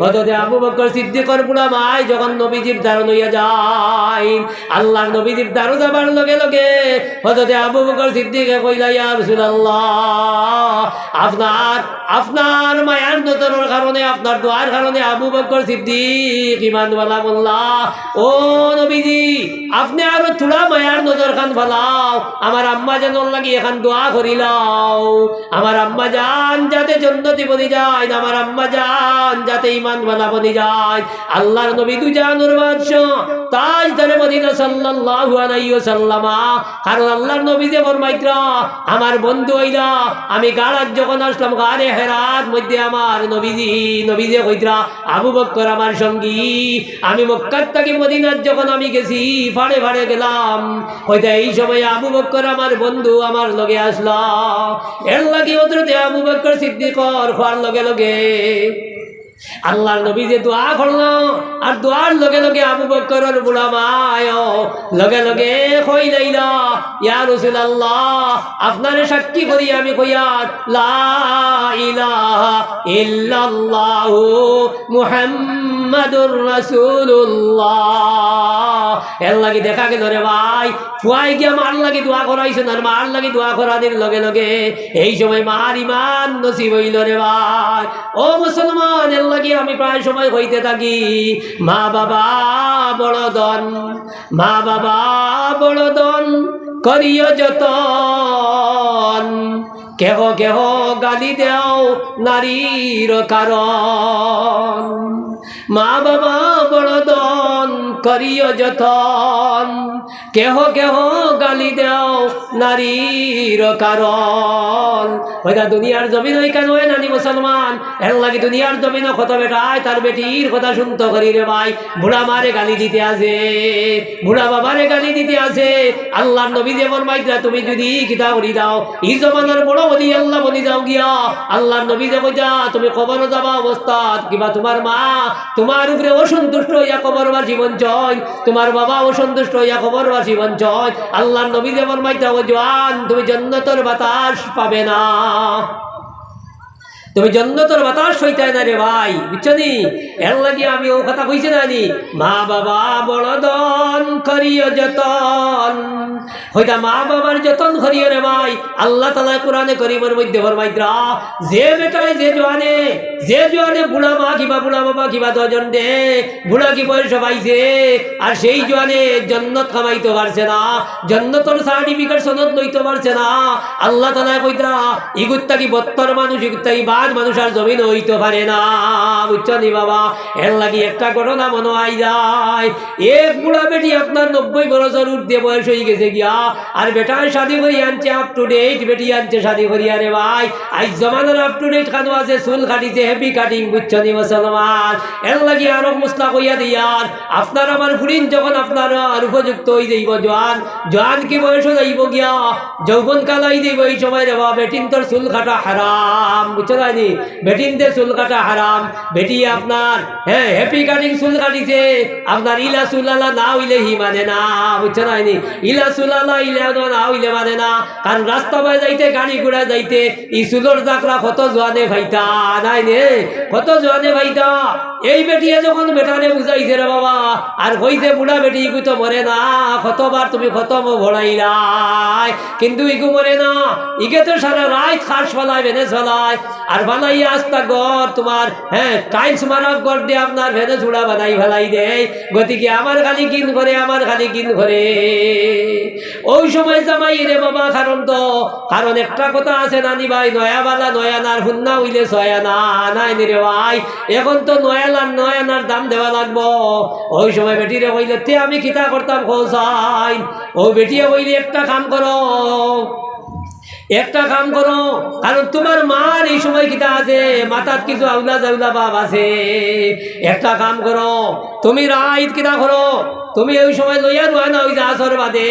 হযরতে আবু বকর সিদ্দিকর বুড়া মাই যখন নবীজির দারো লইয়া যায় আল্লাহর নবীজির দারো যাবার লগে লগে হযরতে আবু বকর সিদ্দিকে কইলা ইয়া রাসূলুল্লাহ আপনার মায়ার নজরের কারণে আপনার দোয়ার কারণে আবু বকর সিদ্দিক ঈমানওয়ালা বললা ও নবীজি আপনি আরো থোড়া মায়ার নজর খান ফলাও আমার আম্মা জানর লাগি এখন দোয়া করিলাও আমার আম্মা জান যাতে জান্নাতে বনি যায় আমার আম্মা জান যাতে ঈমানওয়ালা বনি যায় আল্লাহর নবী দুজানোর বাদশা তাজদার মদিনা সাল্লাল্লাহু আলাইহি ওয়াসাল্লাম কারণ আল্লাহর নবী যে ফরমাইত্রা আমার বন্ধু হইলা আমি গাড়াত যখন আসলাম গাড়ে হেরাত মধ্যে আমার নবীজি কইত্রা আবু বকর আমার সঙ্গী আমি মক্কা থেকে মদিনাত যখন আমি গেছি ফাড়ে ফাড়ে গেলাম হয়তো এই সময় আবু বকর আমার বন্ধু আমার লগে আসলা এর লাগি হযরতে আবু বকর সিদ্দিকর হওয়ার লগে লগে আল্লাহর নবী যে দোয়া করলো আর দোয়ার লগে লগে আবু বকরের বুড়া মায় লগে লগে কইলাইলা ইয়া রাসূলুল্লাহ আপনারে সাক্ষী করি আমি কইয়াত লা ইলাহা ইল্লাল্লাহু মুহাম্মাদুর রাসূলুল্লাহ এর লাগি দেখা গেল রে ভাই ফুয়াই গিয়া মার লাগি দোয়া করাইছেন আর মার লাগি দোয়া করাদের লগে লগে এই সময় মার ঈমান নসিব হইল রে ভাই ও মুসলমান লাগি আমি প্রায় সময় হইতে থাকি মা বাবা বড় দন করিও যতন কেহ কেহ গালি দেও নারীর কারণ মা বাবা বড় দন করিও যতন কেহ কেহ গালি দেও নারীর কারণ হয়তো দুনিয়ার জমিন ওই কেন হয় নানি মুসলমান এর লাগে দুনিয়ার জমিন কত বেটায় তার বেটির কথা শুনতে করি রে ভাই বুড়া মারে গালি দিতে আছে বুড়া বাবারে গালি দিতে আছে আল্লাহর নবী যেমন মাইত্রা তুমি যদি কিতা করি দাও এই জমানার বড় বলি আল্লাহ বলি যাও গিয়া আল্লাহর নবী যে কইতা তুমি কবর যাবা অবস্থা কিবা তোমার মা তোমার উপরে অসন্তুষ্ট হইয়া কবরবার জীবন চয় তোমার বাবা অসন্তুষ্ট হইয়া কবরবার জীবন চয় আল্লাহর নবী যেমন মাইত্রা ও জওয়ান তুমি জান্নাতের বাতাস পাবে না তুমি জান্নাতের বাতাস হইতে না রে ভাই বুঝছনি এর লাগি আমি ও কথা কইছি নানি মা বাবা বড় দন করিও যতন হইতা মা বাবার যতন করিও রে ভাই আল্লাহ তাআলা কোরআনে কারীমের মধ্যে ফরমাইত্রা যে বেটায় যে জওয়ানে বুড়া মা কিবা বুড়া বাবা কিবা দজন দে বুড়া কি বয়স পাইছে আর সেই জওয়ানে জান্নাত কামাইতে পারছে না জান্নাতের সার্টিফিকেট সনদ লইতে পারছে না আল্লাহ তাআলা কইতা ইগুত্তা কি 72 মানুষ ইগুত্তা আসমান মানুষ আর জমিন হইতে পারে না, বুঝছো নি বাবা। এর লাগি একটা ঘটনা মনে হয় যায়, এক বুড়া বেটি আপনার 90 বছর উঠতে বয়স হয়ে গেছে গিয়া, আর বেটার শাদি করি আনছে আপ টু ডেট, বেটি আনছে শাদি করি। আরে ভাই আজ জমানার আপ টু ডেট খানো আছে, চুল কাটিছে হেভি কাটিং, বুঝছো নি মুসলমান। এর লাগি আরো মুস্তা কইয়া দিয়ার আপনার আমার ফুরিন যখন আপনার আর উপযুক্ত হয়ে যাইব, জোয়ান কি বয়স যাইব গিয়া, যৌবন কালাই যাইব, এই সময় রে বাবা বেটিন তোর চুল কাটা হারাম, বুঝছো না, বেটিন তে চুল কাটা হারাম। বেটি আপনার হ্যাঁ হ্যাপি কাটিং চুল কাটিছে, আপনার ইলা চুলালা না হইলে হি মানে না, বুঝছো না, ইলা চুলালা ইলা না হইলে মানে না। কারণ রাস্তা বাই যাইতে গাড়ি ঘোড়া যাইতে ই চুলোর জাকরা কত জোয়ানে ভাইতা নাই নে, কত জোয়ানে ভাইতা। এই বেটিয়ে যখন বেটারে বুঝাইছে রে বাবা, আর কইছে বুড়া বেটি ইগু তো মরে না, কতবার তুমি খতম ভরাইলাই, কিন্তু ইগু মরে না। ইগে তো সারা রাত খাস ফেলায়, ভেনেস ফেলায়, আর বানাই আস্তা গড় তোমার হ্যাঁ টাইলস মারা গড় দিয়ে আপনার ভেনে চূড়া বানাই ফেলাই দেয়। গতিকে আমার খালি কিন করে, আমার খালি কিন করে ওই সময় জামাই রে বাবা। কারণ একটা কথা আছে নানি ভাই, নয়া বালা নয়ানার হুন্না হইলে ছয়ানা নাই রে ভাই। এখন তো নয়ানার দাম দেওয়া লাগবো। ওই সময় বেটিরে কইলে তে আমি কিতা করতাম খোঁজাই, ও বেটিয়ে কইলে একটা কাম করো, একটা কাম করো, কারণ তোমার মার এই সময় কিতা আছে, মাথাত কিছু আউলা জাউলা বাপ আছে। একটা কাম করো, তুমি রাইত কিতা করো, তুমি ওই সময় লইয়া রোয়া না ওই যে আসর বাদে,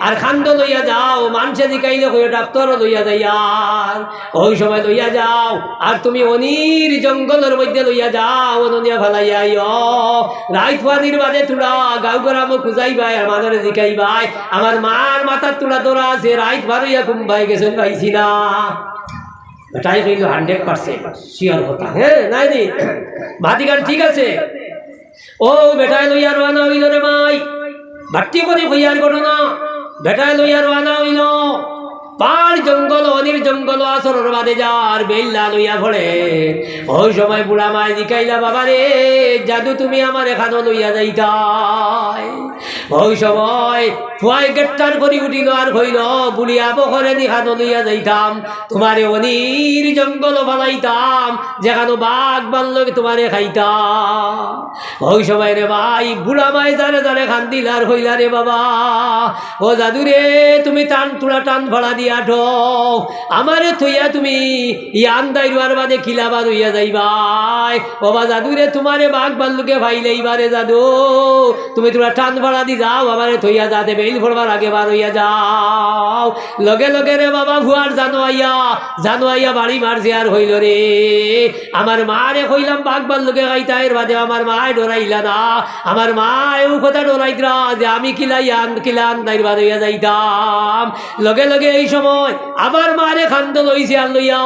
আর খান্দ লইয়া যাও, মানুষে জিকাইলে কই ডাক্তারও লইয়া যাইয়ার, ওই সময় লইয়া যাও। আর তুমি অনির জঙ্গলের মধ্যে লইয়া যাও, অনিয়া ফেলাইয়া রাইত ফানির বাদে তুলা গাঁও গ্রামও খুঁজাইবাই, আর মানুষে জিকাইবাই আমার মার মাথার তুলা তোরা আছে, রাইত ভারইয়া কুম্বাই গেছেন পাইছি না। এটাই কইল 100% শিওর কথা। হ্যাঁ নাই নি ভাতিগান ঠিক আছে। ও বেটায় লইয়া রওনা হইল রে ভাই, বাট্টি করে হইয়ার ঘটনা। বেটায় লইয়া রওনা হইল, পার জঙ্গল অনির জঙ্গল আসরের বাদে যার বেল্লা লইয়া পড়ে। ওই সময় বুড়া মাই জিকাইলা, বাবা রে জাদু তুমি আমার এখানো লইয়া যাইতাই। ওই সময় ফুয়াই গেটটার করি উঠিল আর হইল, বুড়িয়া বখরে নিখানো লইয়া যাইতাম, তোমারে অনির জঙ্গল ফালাইতাম, যেখানো বাঘ বানল তোমারে খাইতাম। ওই সময় রে ভাই বুড়া মাই জানে জানে খান দিল আর হইলা, রে বাবা ও জাদু রে তুমি টান তুলা টান ভাড়া দিয়া ঠোক, আমারে থইয়া তুমি ইয়ান দাইরুয়ার বাদে খিলাবার হইয়া যাইবাই। বাবা জাদু রে তোমারে বাঘ বাল্লুকে ভাইলেইবারে জাদু, তুমি তোরা টান ভাড়া দি যাও, আমারে থইয়া যাতে বেল ফোড়বার আগে বার হইয়া যাও। লগে লগে রে বাবা ভুয়ার জানো আইয়া বাড়ি মারছে আর হইল রে। আমার মারে কইলাম বাঘ বাল্লুকে খাইতা, এর বাদে আমার মায় ডরাইলা না, আমার মা এও কথা ডরাইতরা যে আমি কিলান দাইর বার হইয়া যাইতাম। লগে লগে এই সময় আবার মারে খান্দ লইছে আর লইয়া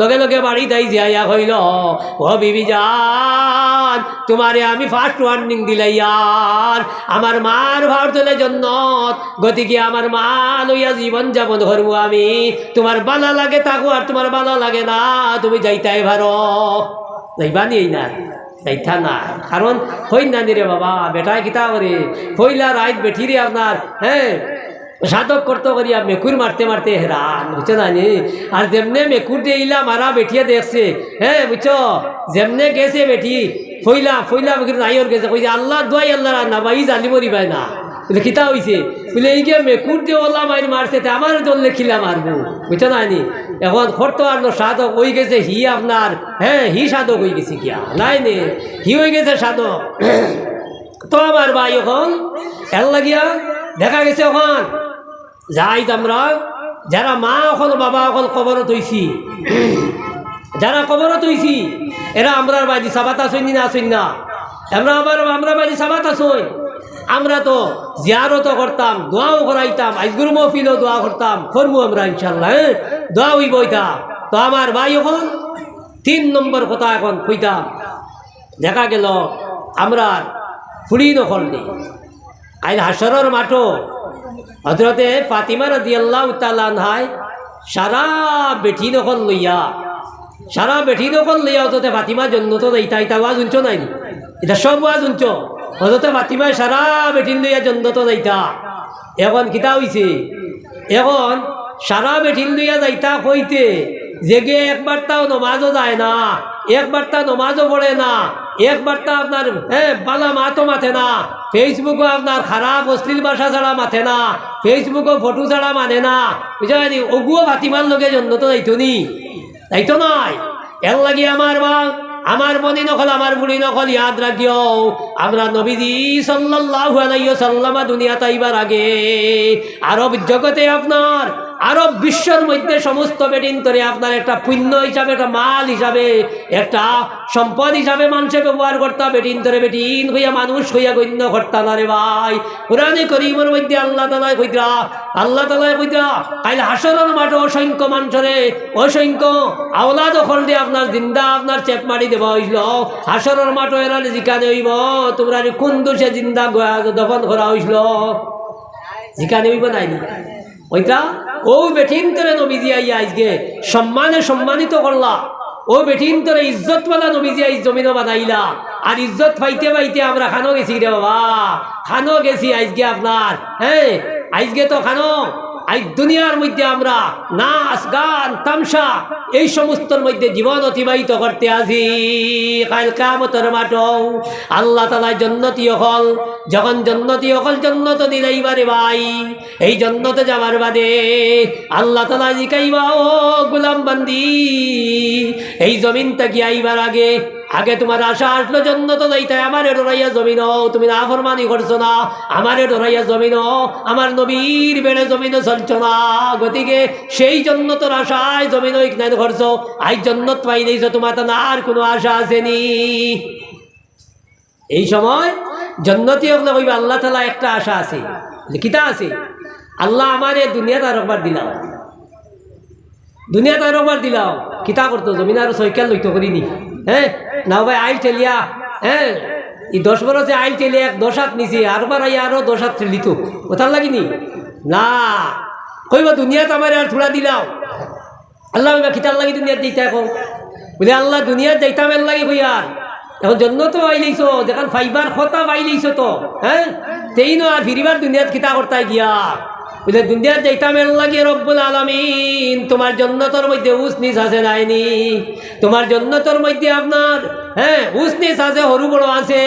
লগে লগে বাড়ি তাই যাইয়া হইল, ও বিবি জান তোমারে আমি ফার্স্ট ওয়ার্নিং দিলাইয়ার, আমার মার ভার তোলে জন্নত, গতিকে আমার মা লইয়া জীবন যাপন করবো আমি। তোমার বালা লাগে থাকো, আর তোমার বালা লাগে না তুমি যাইতাই ভারো, যাইবানি এই না যাইতা না। কারণ হই না রে বাবা, বেটায় কিতা করে হইলা রাইত বেঠিরে আপনার হ্যাঁ সাধক করতে করিয়া মেকুর মারতে মারতে হেরান, বুঝছো না নি। আর যেমনে মেকুর দিয়ে ইলা মারা বেঠিয়ে দেখছে, হ্যাঁ বুঝছো, যেমনে গেছে বেঠি ফইলা মেকুর নাইর গেছে, কইছে আল্লাহ দোয়াই আল্লাহ না ভাই জানি মরি ভাই না। বলে কিতা হয়েছে, বলে এই গিয়ে মেকুর দিয়ে ওলা মাইর মারছে, আমার দললে খিলা মারবো, বুঝছো না নি। এখন খরতো আর সাধক হয়ে গেছে হি আপনার, হ্যাঁ হি সাধক হয়ে গেছে কিয়া নাই নে, হি হয়ে গেছে সাধক। তো আমার ভাই এখন এল লাগিয়া দেখা গেছে ওখান যাই আমরা যারা মা অকল বাবা অকল কবরত হইছি, যারা কবরত হইছি এরা আমরার বাড়ি সাবাত আসইনি না আসইন না, আমরা বাড়ি সাবাত আসই। আমরা তো জিয়ারতও করতাম, দোয়াও করাইতাম, আজগুর মহফিলও দোয়া করতাম, করবো আমরা ইনশাল্লাহ, হ্যাঁ দোয়া হইব এটা। তো আমার ভাই এখন 3 নম্বর কথা এখন কইতাম। দেখা গেল আমরা ফুড়ি নকল নেই আইল হাসরের মাঠো হযরতে ফাতিমা রাদিয়াল্লাহু তাআলা আনহা সারা বেটি নকল লইয়া হযরতে ফাতিমা জান্নাত যাইতা, এটা ওয়াজ শুনছো নাই? এটা সব ওয়াজ শুনছো। হযরতে ফাতিমা সারা বেটি লইয়া জান্নাত যাইতা। এখন কিতা হইছে, এখন সারা বেটি লইয়া যাইতা কইতে জেগে একবার তাও নমাজও যায় না, একবার তা নমাজও পড়ে না, একবার তা আপনার বালা মাতো মাথে না, ফেসবুকও আপনার খারাপ অশ্লীল ভাষা ছাড়া মাথে না, ফেসবুকও ফটো ছাড়া মানে না, বুঝায়নি? ওগুও ফাতিমার লোকের জন্য তো যাইতো নি, তাইতো নয়। এর লাগি আমার মা, আমার মনে নকল, আমার বুড়ি নকল, ইয়াদ রাখিও আমরা নবীজি সাল্লাল্লাহু আলাইহি ওয়াসাল্লাম দুনিয়াতে আইবার আগে আরব জগতে আপনার আরব বিশ্বর মধ্যে সমস্ত বেটিন্তরে আপনার একটা পুণ্য হিসাবে, একটা মাল হিসাবে, একটা সম্পদ হিসাবে মানুষে ব্যবহার করতা। বেটিন্তরে বেটিন হইয়া মানুষ হইয়া গণ্য করতা না রে ভাই। কোরআনে করিমের মধ্যে আল্লাহ তাআলা কইতা কাইল হাসরের মাঠে অসংখ্য মানুষরে অসংখ্য আওলাদ দখল দিয়ে আপনার জিন্দা আপনার চেপ মারি দেওয়া হইল। হাসরের মাঠে এরা জিকানে হইব তোমরা কোন দোষে জিন্দা দফন করা হইল, জিকানে হইব নাইনি ওইটা। ও বেঠিন তোরে নবীজি আইয়া আজকে সম্মানিত করলা, ও বেঠিন তোরে ইজ্জতওয়ালা নবীজি আইজ জমিন বানাইলা। আর ইজ্জত পাইতে পাইতে আমরা খানো গেছি রে বাবা, খানো গেছি আজকে আপনার। আজকে তো খানো আজ দুনিয়ার মধ্যে আমরা নাচ গান তামসা এই সমস্তর মধ্যে জীবন অতিবাহিত করতে আসি। কাল কিয়ামতের মাঠও আল্লাহ তাআলা জান্নাতি হল, যখন জান্নাতি হল জান্নাত দিলাইবারে ভাই, এই জান্নাতে যাবার বাদে আল্লাহ তাআলা জিকাইবা ও গোলাম বান্দি, এই জমিন থেকে আইবার আগে তোমার আশা আসলো জন্নত যাইতে, আমারে ডরাইয়া জমিন তুমি না ফরমানি করছো না, আমারে ডরাইয়া জমিন আমার নবীর বেড়ে জমিন চলছো না, গতিকে সেই জন্নতর আশায় জমিন ইকনান করছো। আজ জন্নত পাই দিয়েছো, তোমার তো না আর কোনো আশা আসেনি। এই সময় জন্নতি হলে কইবা আল্লাহ তাআলা একটা আশা আছে, কিতা আছে? আল্লাহ আমারে দুনিয়াতে আর একবার দিলাম, দুনিয়াতে আর একবার দিলাম, কিতা করতো জমিন আর সৈকাল লইতো করিনি। না ভাই আইল ঠেলিয়া এই 10 বছর আইল ঠেলিয়া 10 হাত নিছি, আরবার আইয়া আরো 10 হাত ঠেলিত, ওটার লাগিনি না। কইবা দুনিয়াতে আমার আর থোড়া দিলাম, আল্লাহ কিতার লাগি দুনিয়াত দিতে এখন বলে আল্লাহ দুনিয়াত যাইতাম এর লাগে কইয়ার এখন জন্য তো আইলেইছ, যেখান ফাইবার খতা পাইলেইছ তো তেই ন আর ফিরিবার দুনিয়াত কিতা করতে গিয়া বলে দুনিয়াত যাইতাম এর লাগে রব্বুল আলামিন তোমার জন্নতর মধ্যে উসনিস আছে নাইনি, তোমার জন্নতর মধ্যে আপনার উসনিস আছে, হরু বড় আছে,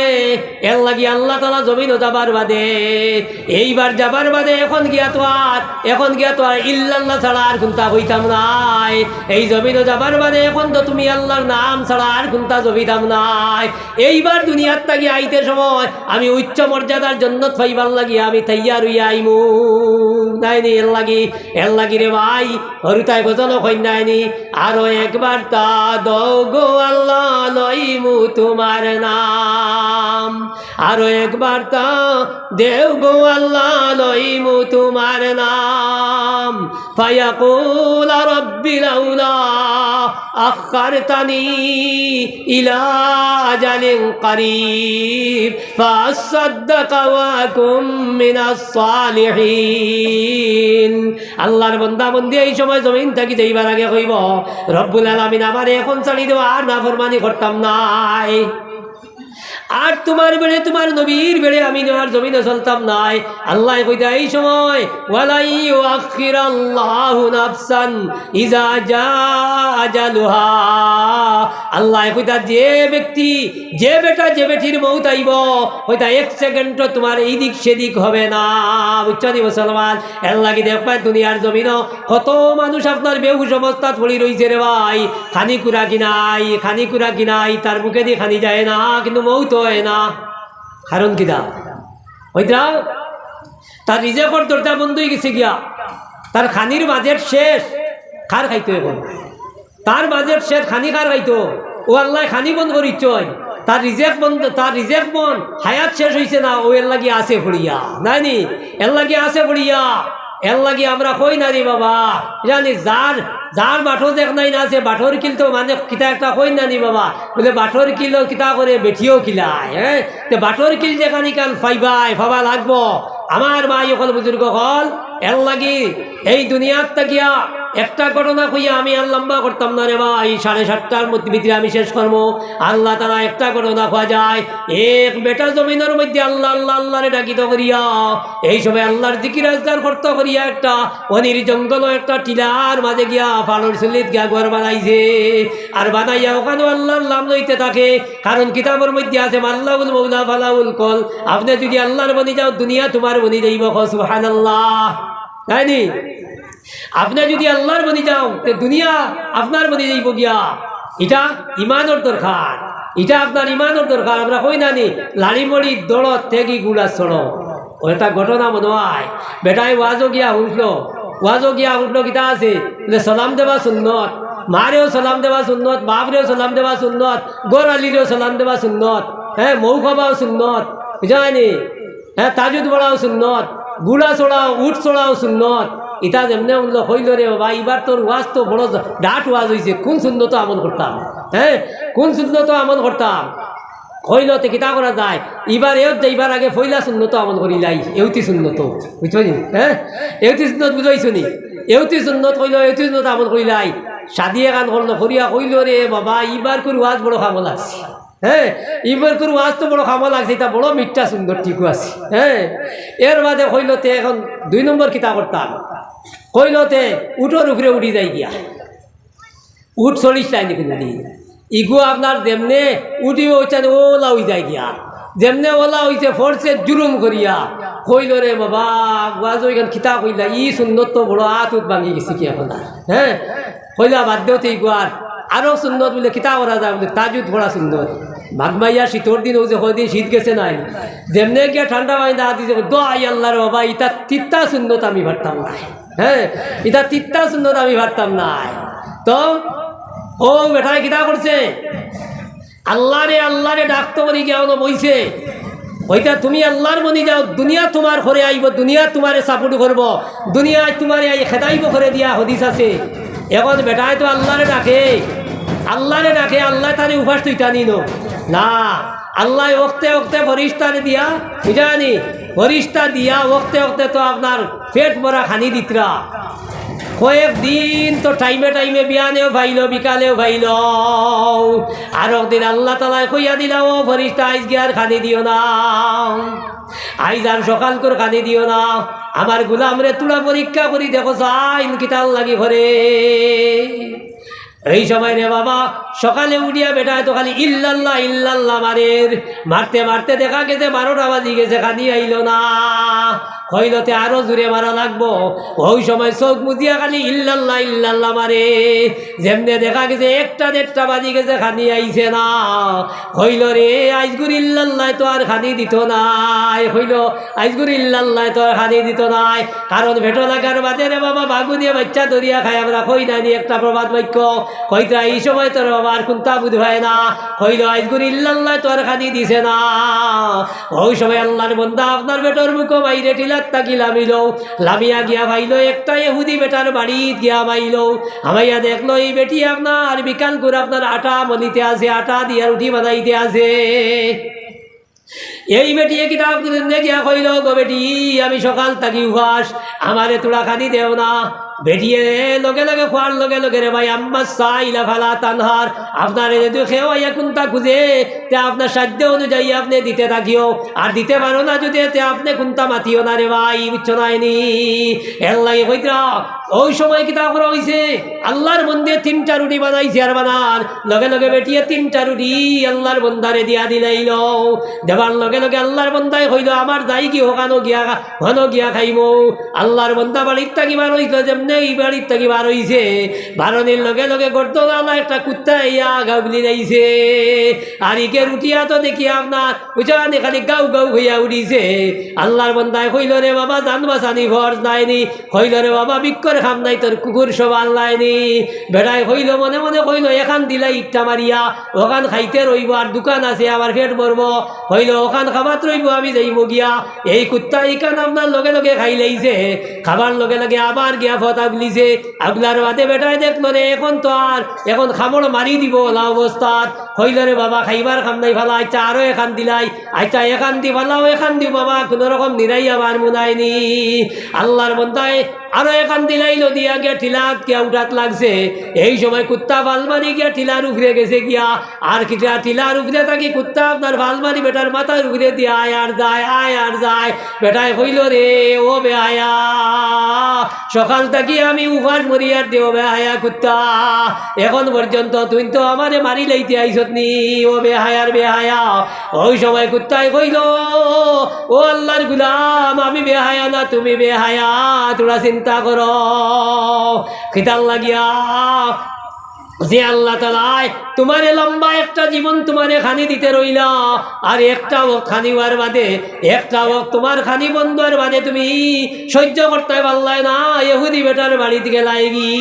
এর লাগি আল্লাহ তাআলা জমিন যাবার বাদে এইবার যাবার বাদে এখন গিয়া তো আর ইল্লাল্লাহ ছাড়া আর কোনটা হইতাম নাই। এই জমিন যাবার বাদে এখন তো তুমি আল্লাহর নাম ছাড়া আর কোনটা জবিতাম নাই। এইবার দুনিয়ার থাকি আইতে সময় আমি উচ্চ মর্যাদার জন্নত পাইবার লাগি আমি তৈয়ার হইয়া আইমু নাইনি। এর লাগি রে ভাই হরুতাই গজল হইন নাইনি, আরো একবার তা দৌ গো আল্লাহ লইমু তোমার নাম, আরো একবার তা দেও গো আল্লাহ লইমু তোমার নাম। ফায়াকুল রব্বি লাউলা আখারতানি ইলা আজালিন করিব ফাসাদদাকা ওয়া কুম মিনাস সালিহিন। আল্লাহর বান্দা বন্দি এই সময় জমিন থাকি যাইবার আগে কইব রব্বুল আলামিন আমারে এখন ছাড়ি দেওয়া আর নাফরমানি করতাম নাই, আর তোমার বেড়ে তোমার নবীর বেড়ে আমি নেওয়ার জমিনে চলতাম নাই। আল্লাহ কইতা এই সময় ওয়ালাই ইউআখিরাল্লাহু নাফসান ইজা জাআ আজালুহা, আল্লাহ কইতা যে ব্যক্তি যে বেটা যে বেটির মউত আইব কইতা 1 সেকেন্ড তোমার এই দিক সেদিক হবে না, বুঝছনি মুসলমান। এর লাগি দেখবা দুনিয়ার জমিনও কত মানুষ আপনার বেহুশ অবস্থাত পড়ি রইছে রে ভাই, খানি কুড়া কিনাই তার মুখে দিয়ে খানি যায় না কিন্তু মউত হয় না, কারণ কিনা ওইটা তার রিজেক্টর দরজা বন্ধ হয়ে গেছে গিয়া, তার খানির বাজেট শেষ, খার খাইতো এখন তার বাজেট শেষ, খানি কার খাইতো ও আল্লাহ খানি বন্ধ করিচ্ছ, তার রিজেক্ট বন্ধ, তার রিজেক্ট বন্ধ, হায়াত শেষ হয়েছে না, ও এর লাগি আসে পড়িয়া নাইনি, এর লাগি আসে পড়িয়া, এর লাগি আমরা কই না রে বাবা জানি যার বাঠর দেখ নাই না আছে বাঠর কিল তো মানে কিতা একটা কই না নি বাবা বলে বাঠর কিল কিতা করে বেঠিও কিলায়, তো বাঠর কিল যেখানে কান ফাইবা লাগবো। আমার মা অকল বুজুর্গ হল এর লাগি এই দুনিয়ার তাকিয়া একটা ঘটনা কইয়া আমি আর লম্বা করতাম না রে ভাই, 7:30টার মধ্যে ভিতরে আমি শেষ করবো। আল্লাহ তাআলা একটা ঘটনা খোয়া যায়, এক বেটা জমিনের মধ্যে আল্লাহ আল্লাহ আল্লাহরে ডাকিত করিয়া এই সময় আল্লাহর জিকির আজকার করতে করিয়া একটা অনির জঙ্গল একটা টিলার মাঝে গিয়া ফালর চুলিত গিয়া ঘর বানাইছে। আর বানাইয়া ওখানে আল্লাহর নাম লইতে থাকে, কারণ কিতাবের মধ্যে আছে মাল্লাউল মৌলা ফালাউল কল। আপনি যদি আল্লাহর বনি যাও দুনিয়া তোমার বনি যাইব, সুবহানাল্লাহ, তাই নি? আপনি যদি আল্লাহর বনি যাও দুনিয়া আপনার বনি যাইব গিয়া। এটা ইমানের দরকার, এটা আপনার ইমানের দরকার। আমরা কই না নি লাড়িমড়ি দৌড়ত থেকে গুড়া ছড়ো। ওটা ঘটনা মনে হয় বেটায় ওয়াজও গিয়া উঠলো কিতা আছে সালাম দেওয়া সুন্নত, মারেও সালাম দেওয়া সুন্নত, বাপরেও সালাম দেওয়া সুন্নত, গোর আলীরেও সালাম দেওয়া সুন্নত, হ্যাঁ মৌ খাবাও সুন্নত, বুঝায়নি? হ্যাঁ তাজুদ পড়াও সুন্নত, গুড়া চড়াও উঠ চড়াও সুন্নত। ইটা যেমনে হইল রে বাবা, এবার তোর ওয়াজ তো বড় ডাট ওয়াজ হয়েছে, কোন সুন্নত আমল করতাম? হ্যাঁ কোন সুন্নত আমল করতাম? হইলতে কিতা করা যায় এবার এইবার আগে ফইলা সুন্নত আমল করিলাই, এউতি সুন্নত বুঝছি। হ্যাঁ এউতি সুন্নত বুঝাইছো নি? এউতি সুন্নত হইল, এউতি সুন্নত আমল করিলাই। সাদিয়ে গান করলো করিয়া হইল রে বাবা, এবার করে ওয়াজ বড় খামো লাগছে। হ্যাঁ এবার করে ওয়াজ তো বড় খামো লাগছে, এটা বড় মিঠা সুন্দর ঠিকও আছে। হ্যাঁ এর বাদে হইলতে এখন 2 নম্বর কিতা করতাম, হইলতে উঠোর উপরে উঠি যাই গিয়া, উঠ 40 টাইনি কোনো দিন ইগু আপনার যেমনে উঠিও হচ্ছে ওলা হয়ে যায় গিয়া, যেমনে ওলা হয়েছে ফোর্সে জুলুম করিয়া কইল রে বাবা ওয়াজ ওইখান খিতা কইলা ই সুন্দর তো বড় হাত উঠ ভাঙি গেছে কি এখন। হ্যাঁ কইলা বাদ দেওতে ইগুয়ার আরও সুন্দর বলে খিতা করা যায় বলে তাজুদ পড়া সুন্দর। মাঘমাইয়া শীতর দিন হয়েছে, কদিন শীত গেছে নাই, যেমনে গিয়া ঠান্ডা পানি দা দিছে দোয়াই আল্লাহ রে বাবা, ইটা তিত্তা সুন্দর আমি ভাবতাম নাই। হ্যাঁ এটা তিত্তা সুন্দর আমি ভাবতাম নাই। তো ও বেটায় কিতা করছে, আল্লাহরে ডাকতে করি গিয়া বইছে, ওইটা তুমি আল্লাহর বনি যাও দুনিয়া তোমার ঘরে আইব, দুনিয়া তোমারে সাপোর্ট করবো, দুনিয়ায় তোমারে খেদাইব করে দিয়া হদিস আছে। এখন বেটায় তো আল্লাহরে ডাকে, আল্লাহ তারে উপাস তুই টানিল না, আল্লাহ ওক্তে ওক্তে ফরিস্তারে দিয়া বুঝানি, ফরিস্তা দিয়া ওক্তে তো আপনার পেট ভরা খানি দিতরা। কয়েকদিন তো টাইমে বিয়ানেও ভাইল, বিকালেও ভাইল। আর একদিন আল্লাহ তালায় কইয়া দিলা ও ফরিস্তা আইজ গিয়ার খানি দিও না, আইজ আর সকাল করে খানি দিও না, আমার গুলামরে তুলা পরীক্ষা করি দেখো চাইন কিতাল লাগি ঘরে। এই সময় রে বাবা সকালে উঠিয়া বেটায় তো খালি ইল্লাল্লাহ ইল্লাল্লাহ মারতে মারতে দেখা গেছে 12টা বাজি গেছে, খানি আইল না। হইলতে আরো জুড়ে মারা লাগবো, ওই সময় চোখ মুজিয়া খালি ইল্লাল্লাহ ইল্লাল্লাহ মারে। যেমনে দেখা গেছে 1টা বাজি গেছে, খানি আইছে না। হইল রে আইজগুর ইল্লাল্লাহ তো আর খানি দিত নাই, হইল আইজগুর ইল্লাল্লাহ তো আর খানি দিত নাই। কারণ ভেটো লাগার বাদে রে বাবা বাগুনিয়া বাচ্চা ধরিয়া খাই আমরা কই নানি একটা প্রবাদ বাক্য কইতা এই সময় তোর বাবা আর কোনটা বুঝ হয় না, হইল আইজগুর ইল্লাল্লাহ তো আর খানি দিছে না। ওই সময় আল্লাহর বান্দা আপনার বেটোর মুখ বাইরে টিলা লামিয়া গিয়া ভাইল একটা ইহুদি বেটার বাড়ি গিয়া ভাইল, আমাইয়া দেখলো এই বেটি আপনার বিকাল করে আপনার আটা মলিতে আছে, আটা দিয়া রুটি বানাইতে আছে। এই বেটিয়ে কিতাব গিয়া কইল গো বেটি আমি সকাল থাকি উপাস, আমারে তোরা খানি দেও না। বেটিয়ে লগে লগে খোয়ার লগে লগে রে ভাই আম্মা সাইলা ফালা তানহার, আপনার যদি খেয়েও আইয়া কোনটা খুঁজে তে আপনার সাধ্য অনুযায়ী আপনি দিতে থাকিও, আর দিতে পারো না যদি তে আপনি কোনটা মাতিও না রে ভাই, বুঝছো নাইনি? এর লাগে কইতরা ওই সময় কিতাব করা হয়েছে আল্লাহর বন্দে 3টা রুটি বানাইছে, আর বানার লগে লগে বেটিয়ে 3টা রুটি আল্লাহর বন্দারে দিয়া দিলাইল। দেবার লগে লগে আল্লাহর বন্দায় হইল আমার যাই কি হকানো গিয়া খাইব। আল্লাহর বন্দা বাড়ির থাকি বার হইল, যেমনে এই বাড়ির থাকি বার হইছে, বারণের লগে লগে গর্দনা একটা কুত্তা ইয়া গাউলি যাইছে, আর ইকে রুটিয়া তো দেখি আপনার বুঝানে খালি গাউ গাউ হইয়া উঠিছে। আল্লাহর বন্দায় হইল রে বাবা জান বাসানি ফর্জ নাইনি, হইল রে বাবা বিক্ষর খাম নাই তোর কুকুর সব আল্লাহনি। বেড়ায় হইল মনে মনে হইল এখান দিলাই ইট্টা মারিয়া ওখান খাইতে রইব, আর দোকান আছে আমার পেট ভরব, হইল ওখান খাবার রইব আমি যাইব গিয়া। এই কুত্তা ইখান আপনার লগে লগে খাই লাইছে, খাবার লগে লগে আবার গিয়া ফতা বুলিছে। আগলার বাদে বেটায় দেখলো রে এখন তো আর এখন খাবড় মারি দিব ওলা অবস্থাত, হইল রে বাবা খাইবার খাম নাই ফালা, আচ্ছা আরো এখান দিলাই, আচ্ছা এখান দি ফালাও এখান দিও বাবা, কোন রকম নিরাই আবার মুনায়নি। আল্লাহর বন্দায় আরো এখান দিলাইলো দিয়া গিয়া ঠিলাত গিয়া উঠাত লাগছে। এই সময় কুত্তা ভালমারি গিয়া ঠিলার উপরে গেছে গিয়া, আর কিটা ঠিলার উপরে থাকি কুত্তা আপনার ভালমারি বেটার মাথার উপরে দিয়ে আয় আর যায়। বেটায় কইল রে ও বেহায়া, সকাল থাকি আমি উপাস মরিয়ার দেও বেহায়া কুত্তা, এখন পর্যন্ত তুই তো আমারে মারি লাইতে আইসত নি ও বেহায়ার বেহায়া। ওই সময় কুত্তায় কইল ও আল্লাহর গুলাম, আমি বেহায়া না তুমি বেহায়া, তোরা চিন্তা করো খিতাল লাগিয়া যে আল্লাহ তাআলা তোমারে লম্বা একটা জীবন তোমারে খানি দিতে রইলা, আর একটা খানিবার বাদে একটা তোমার খানি বন্ধুর বাদে তুমি সহ্য করতে পারলাই না, ইহুদি বেটার বাড়িতে গেলাইগি।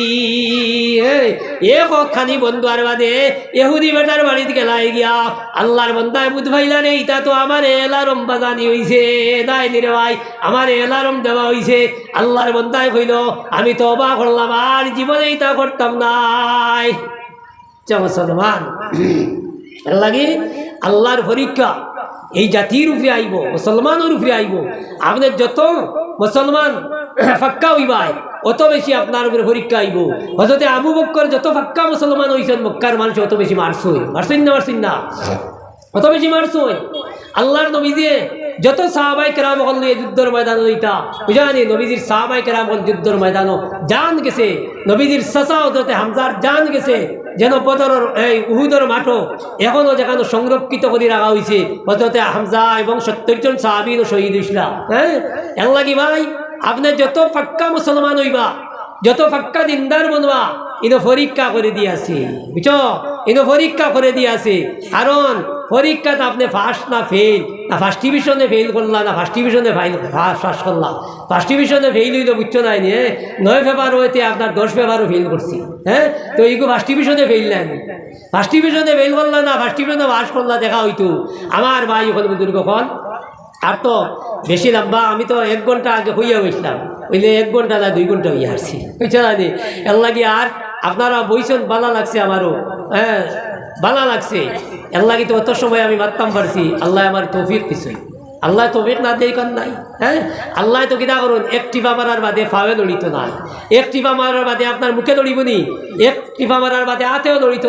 এক খানি বন্ধুর বাদে ইহুদি বেটার বাড়িতে গেলাই গিয়া আল্লাহর বন্দায় বুধ ভাইলা রে, ইটা তো আমার এলারম বাজানি হইছে নাই নিরে ভাই, আমার এলারম দেওয়া হইছে। আল্লাহর বন্দায় কইল আমি তওবা করলাম, আর জীবনে ইটা করতাম নাই। মুসলমান লাগি আল্লাহর পরীক্ষা এই জাতির উপরে আইব, মুসলমানের উপরে আইব। আপনি যত মুসলমান ফাক্কা হইবাই অত বেশি আপনার উপরে পরীক্ষা আইব। হযরতে আবু বকর যত ফাক্কা মুসলমান হইছেন, মক্কার মানুষ অত বেশি মারছেন না অত বেশি মারছই। আল্লাহর নবী যে যত সাহাবায়ে কেরাম হল যুদ্ধের ময়দানে লইতা বুঝানি, নবীজির সাহাবায়ে কেরাম হল যুদ্ধের ময়দানও জান গেছে, নবীজির চাচা হযরতে হামজার জান গেছে, যেন বদরের এই উহুদের মাঠও এখনো যেখানে সংরক্ষিত করে রাখা হয়েছে। হযরতে হামজা এবং 70 জন সাহাবীও শহীদ হইছিল। এর লাগি ভাই আপনি যত পাক্কা মুসলমান হইবা, যত পাক্কা দিনদার বনবা, ইনো পরীক্ষা করে দিয়েছে, বুঝছো, ইনো পরীক্ষা করে দিয়েছে। কারণ পরীক্ষাতে আপনি ফার্স্ট না ফেল, না ফার্স্ট ডিভিশনে ফেল করলা, না ফার্স্ট ডিভিশনে পাস করলা। ফার্স্ট ডিভিশনে ফেল হইলো বুঝছো নাই নিয়ে 9 পেপার হইতে আপনার 10 পেপারও ফেল করছি। তো এইগো ফার্স্ট ডিভিশনে ফেল নাই, ফার্স্ট ডিভিশনে ফেল করলা না ফার্স্ট ডিভিশনে পাস করলা দেখা হইতো। আমার ভাই ওখানে বুজুর্গ কখন আর তো বেশি লম্বা, আমি তো 1 ঘন্টা আগে হইয়া হয়েছিলাম, ওইলে 1 ঘন্টা না 2 ঘন্টা হইয়া আসছি, বুঝছো না। এর লাগে আর আপনারা বইছেন ভালো লাগছে, আমারও ভালো লাগছে। এর লাগে তো অত সময় আমি মারতাম পারছি, আল্লাহ আমার তৌফিক দিছে। আল্লাহ তৌফিক না দেয় কান নাই। আল্লাহ তো কিনা করুন, এক টিপা মারার বাদে ফাওয়ে দড়িত নাই, এক টিপা মারার বাদে আপনার মুখে দড়িবনি, এক টিপা মারার বাদে আতেও দড়িত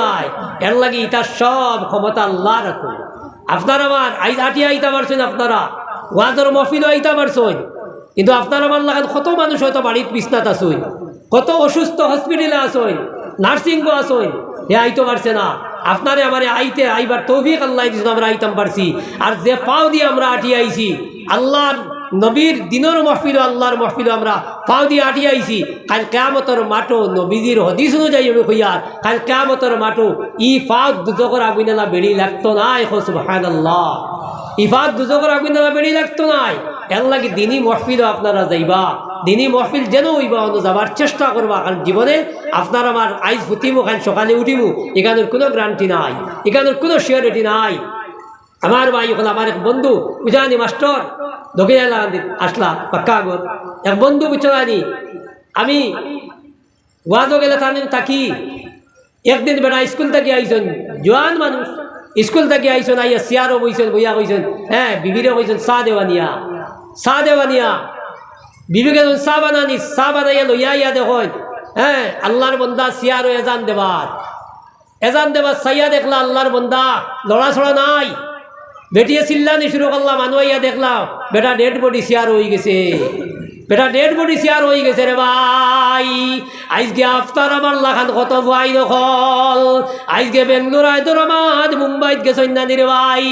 নাই। এর লাগে ইটা সব ক্ষমতা আল্লাহ রাখুন। আপনার আমার আটি আইতা পারছেন, আপনারা ওয়াজের মহফিলও আইতা পারছেন, কিন্তু আপনার আমার লাগান কত মানুষ হয়তো বাড়ির বিছনাত আসুন, কত অসুস্থ হসপিটালে আসুন, নার্সিংও আসুন, হে আইতে পারছে না। আপনারে আমার আইবার তৌফিক আল্লাহ দিয়েছেন, আমরা আইতাম পারছি। আর যে পাও দিয়ে আমরা আটি আইছি, আল্লাহর নবীর দিনের মহফিল, আল্লাহর মহফিল আমরা পাও দিয়ে আটি আইছি। কাল কিয়ামতের মাঠো নবীজির হদিস অনুযায়ী আমি কইয়ার, কাল কিয়ামতের মাঠো ই ফাও দুজকের আগুনে না বেড়ি লাগতো নাই। সুবহানাল্লাহ, ইফাত দুজকের আগুনে না বেড়ি লাগতো নাই। এর লাগে দিনই মহফিলও আপনারা যাইবা, দিনই মহফিল যেন হইবা যাবার চেষ্টা করবা। কারণ জীবনে আপনার আমার আইজ ফুটিমু, খান সকালে উঠিমু, এখানের কোনো গ্যারান্টি নাই, এখানের কোনো সিওরিটি নাই। আমার ভাই ওখানে আমার এক বন্ধু বুঝানি মাস্টার দক্ষিণ আসলা পাক্কা আগত এক বন্ধু বুঝানি, আমি ওয়াজও গেলে থাকি। একদিন বেটা স্কুল থেকে আইসন, জোয়ান মানুষ স্কুল থেকে আইসন, আইয়া চেয়ারও বইছেন, বইয়া কইছেন, বিবিরে কইছেন চা দেওয়ানিয়া, বিবিকে চা বানাইয়া লইয়া ইয়া দেখুন। আল্লাহর বন্দা চেয়ারও এজান দেবার চাইয়া দেখলা আল্লাহর বন্দা লড়াছড়া নাই, বেটিয়ে চিল্লানি শুরু করলাম, মানুষ ইয়া দেখলাম বেটা ডেড বডি চেয়ার হয়ে গেছে, রে ভাই। আজকে আফতার আমার লাখান কত ভাই নকল, আজকে বেঙ্গলোর হায়দ্রাবাদ মুম্বাইত গেছেন না রে ভাই।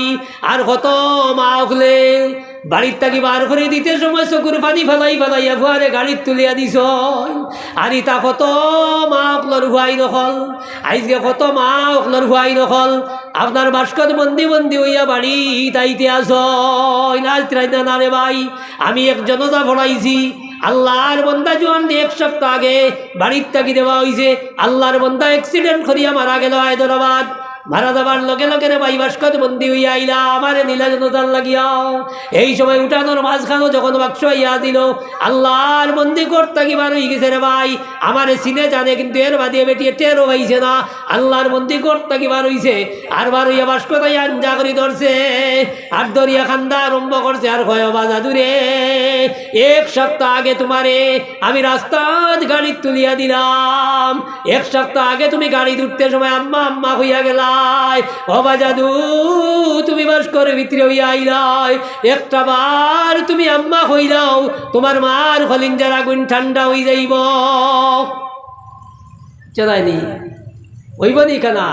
আর কত মা উঠলে বাড়ির থাকি বার করে দিতে সময় চকুর পানি ফেলাইয়া ভুয়ারে গাড়ির তুলিয়া দিছ। আর ইতা কত মা অকলর ভুয়াই নকল, আজকে কত মা অকলর ভুয়াই নকল। আপনার বাস্কত বন্দি হইয়া বাড়ি তাইতে আস না রে ভাই। আমি এক জনতা ভরাইছি, আল্লাহর বন্দা জোয়ান 1 সপ্তাহ আগে বাড়ির থাকি দেওয়া হয়েছে। আল্লাহর বন্দা অ্যাক্সিডেন্ট করিয়া মারা গেল হায়দ্রাবাদ। মারা যাবার লগে লগে রে ভাই বাস্কত বন্দি হইয়া আইলা আমারে নীলা জনতার লাগিয়াও। এই সময় উঠানোর মাঝখানো যখন বাক্স ইয়া দিল, আল্লাহর বন্দি করতে কি বার হয়ে গেছে রে ভাই। আমারে সিনে জানে কিন্তু এর বাদিয়ে বেটিয়ে টেরও হইছে না। আল্লাহর বন্দি করতে কি বার হইছে, আর বার হইয়া বাস্কত আঞ্জা করি ধরছে। আর দরিয়া খান্দা আরম্ভ করছে আর কয় বাজাদুরে 1 সপ্তাহ আগে তোমারে আমি রাস্তাত গাড়ি তুলিয়া দিলাম, 1 সপ্তাহ আগে তুমি গাড়ি উঠতে সময় আম্মা আম্মা হইয়া গেলাই, ও বাজাদু তুমি বাস করে ভিতরে হইয়া আইলাই, একটা বার তুমি আম্মা হইলাও তোমার মার কলিজার আগুন ঠান্ডা হয়ে যাইব। চলাইনি ওইব নি কেনা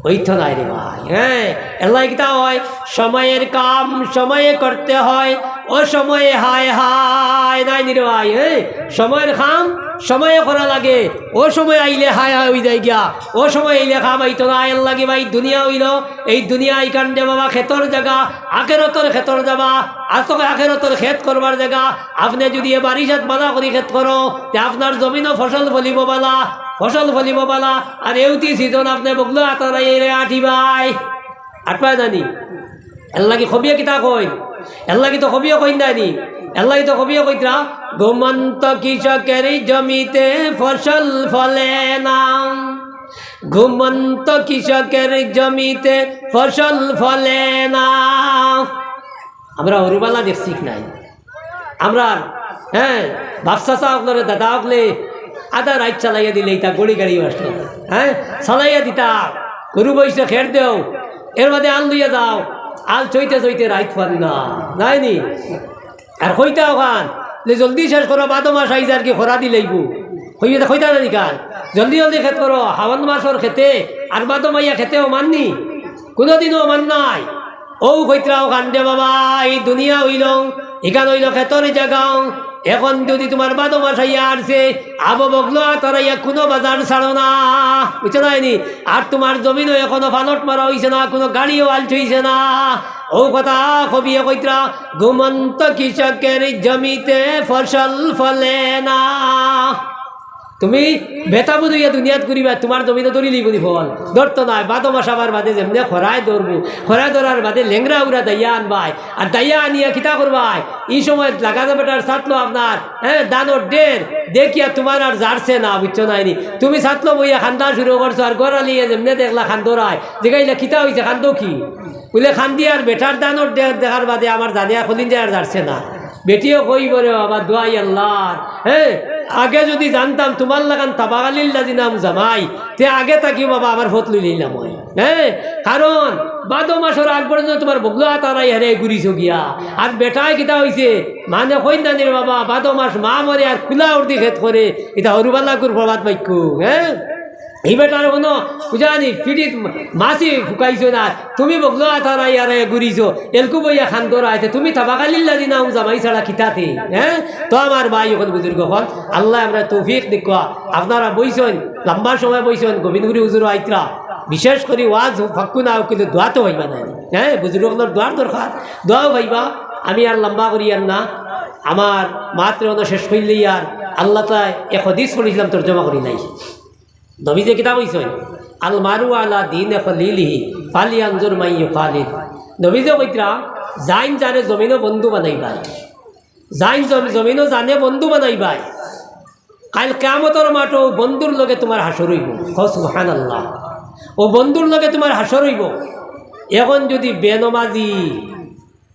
ওই তো নাই রে ভাই। হ্যাঁ এলাই কিতা হয়, সময়ের কাম সময়ে করতে হয়, ও সময়ে হায় হায় নাই নি রে ভাই। হ্যাঁ সময়ের কাম সময়ে করা লাগে, ও সময় আইলে হায় হায় হয়ে যায় গিয়া, ও সময় আইলে খাম আইতো না। এর লাগে ভাই দুনিয়া হইল এই দুনিয়া ইকান্ডে বাবা খেতর জায়গা, আখেরতর খেতর যাবা, আর তোকে আখেরতর খেত করবার জায়গা। আপনি যদি এ বারিশাত বাধা করি খেত করো তে আপনার জমিনও ফসল ফলিব বালা, ফসল ফলিব বালা। আর এউতি সিজন আপনি বকলো আতারাই এরে আঠিবাই আটপায় জানি এর লাগে খবিয়া কিতা কই, এর লাগে তো খবিয়া কই নানি, এর লাগে তো খবিয়া কইতরা ঘুমন্ত কৃষকের জমিতে ফসল ফলে না, ঘুমন্ত কৃষকের জমিতে ফসল ফলে না। আমরা হরুবালা দেখছি নাই আমরা। হ্যাঁ বাপসা চাকলে দাদা হকলে আধা রাইট চালাইয়া দিলে তা গড়ি গাড়ি আসলো। হ্যাঁ চালাইয়া দিতা গরু বৈশে খের দেও, এর বাদে আল লইয়া যাও, আল চইতে চইতে রাইট পান না নাইনি। আর কইতা ওখান যে জলদি শেষ করো, 12 মাস আইজ আর কি খরা দিলেইব হইবে কইতা না কান জলদি জলদি খেত করো। হাওয়ান মাসর খেতে আর 12 মাইয়া খেতেও মাননি, কোনোদিনও মান নাই। ও কইতরাও কান্দে বাবা এই দুনিয়া হইল এখান হইল খেতর জাগাও, এখন যদি তোমার 12 মাস আইয়া আসছে আবো বগলো তারাইয়া কোনো বাজার ছাড়ো না, বুঝছো নাইনি। আর তোমার জমিনও এখনো ফালট মারা হইছে না, কোনো গাড়িও আলছ হইছে না। ও কথা কবিয়ে কইতরা ঘুমন্ত কৃষকের জমিতে ফসল ফলে না। তুমি বেতা বুঝিয়া দুনিয়াত করিবা, তোমার জমিনে ধরি লিবনি ফল ধরতো নাই। 12 মাস আবার বাদে যেমনি খরায় ধরবো, খরায় ধরার বাদে লেংরা উড়া দাইয়া আনবাই, আর দাইয়া আনিয়া কিতা করবাই এই সময় লাগাতে বেটার ছাতলো আপনার। হ্যাঁ দানোর ডের দেখিয়া তোমার আর জারছে না, বুঝছো নাইনি। তুমি ছাতলো বইয়া খান্দা শুরু করছো, আর গড়ালিয়ে যেমনি দেখলা খান্দরায় দেখাইলে কিতা হয়েছে খান্দ কি বুঝলে খান্দি, আর বেটার দানোর ডের দেখার বাদে আমার জানিয়া খলিন যায় আর জারছে না। বেটিও কইব রে বাবা দোয়াই আল্লাহ। হ্যাঁ আগে যদি জানতাম তোমার লাগান তাবাগালিল্লা দিনাম জামাই তে আগে তাকি বাবা আমার ফত লই নিলাম। হ্যাঁ কারণ 12 মাসের আগ পর্যন্ত তোমার বগলো তারাই হেরে ঘুরিছো গিয়া, আর বেটায় কিতা হয়েছে মানে কই নানি রে বাবা 12 মাস মা মরে আর খুলা উর্দি খেত করে এটা হরুবাল্লা কুর প্রবাদ বাক্য। হ্যাঁ এই বেটার কোনো বুঝানি পিঠিত মাছি ফুকাইছো না, তুমি বগলো তারাই আর ঘুরিছো এলকু বইয়া খান ধরা আছে, তুমি তাবাগালিল্লা দিনাম জামাই ছাড়া কিতাতে। হ্যাঁ তো আমার ভাই এখন বুজুর্গ হন আল্লাহ আমরা তৌফিক দেখুয়া, আপনারা বইছেন লম্বা সময় বইছেন গোবিন্দগুড়ি হুজুর আইতরা বিশেষ করে ওয়াজ ফাক্কু না কিন্তু দোয়া তো হইবা না। হ্যাঁ বুজুর্গগুলোর দোয়ার দরকার, দোয়াও হইবা। আমি আর লম্বা করি আর না, আমার মাত্র শেষ করলেই আর আল্লাহ তাই এক হাদিস পড়েছিলাম তর্জমা করি নাই। নবী যে কিতাব হইছেন আল মারু আলা দিন খলিলিহি ফালিয়ানজুর মাইয়ু খালিদ। নবী যে কইতরা জাইন জানে জমিনও বন্ধু বানাইবাই, জাইন জমিনও জানে বন্ধু বানাইবাই, কাল কিয়ামতের মাঠও বন্ধুর লগে তোমার হাসর হইব। সুবহানাল্লাহ, ও বন্ধুর লগে তোমার হাসর হইব। এখন যদি বেনমাজি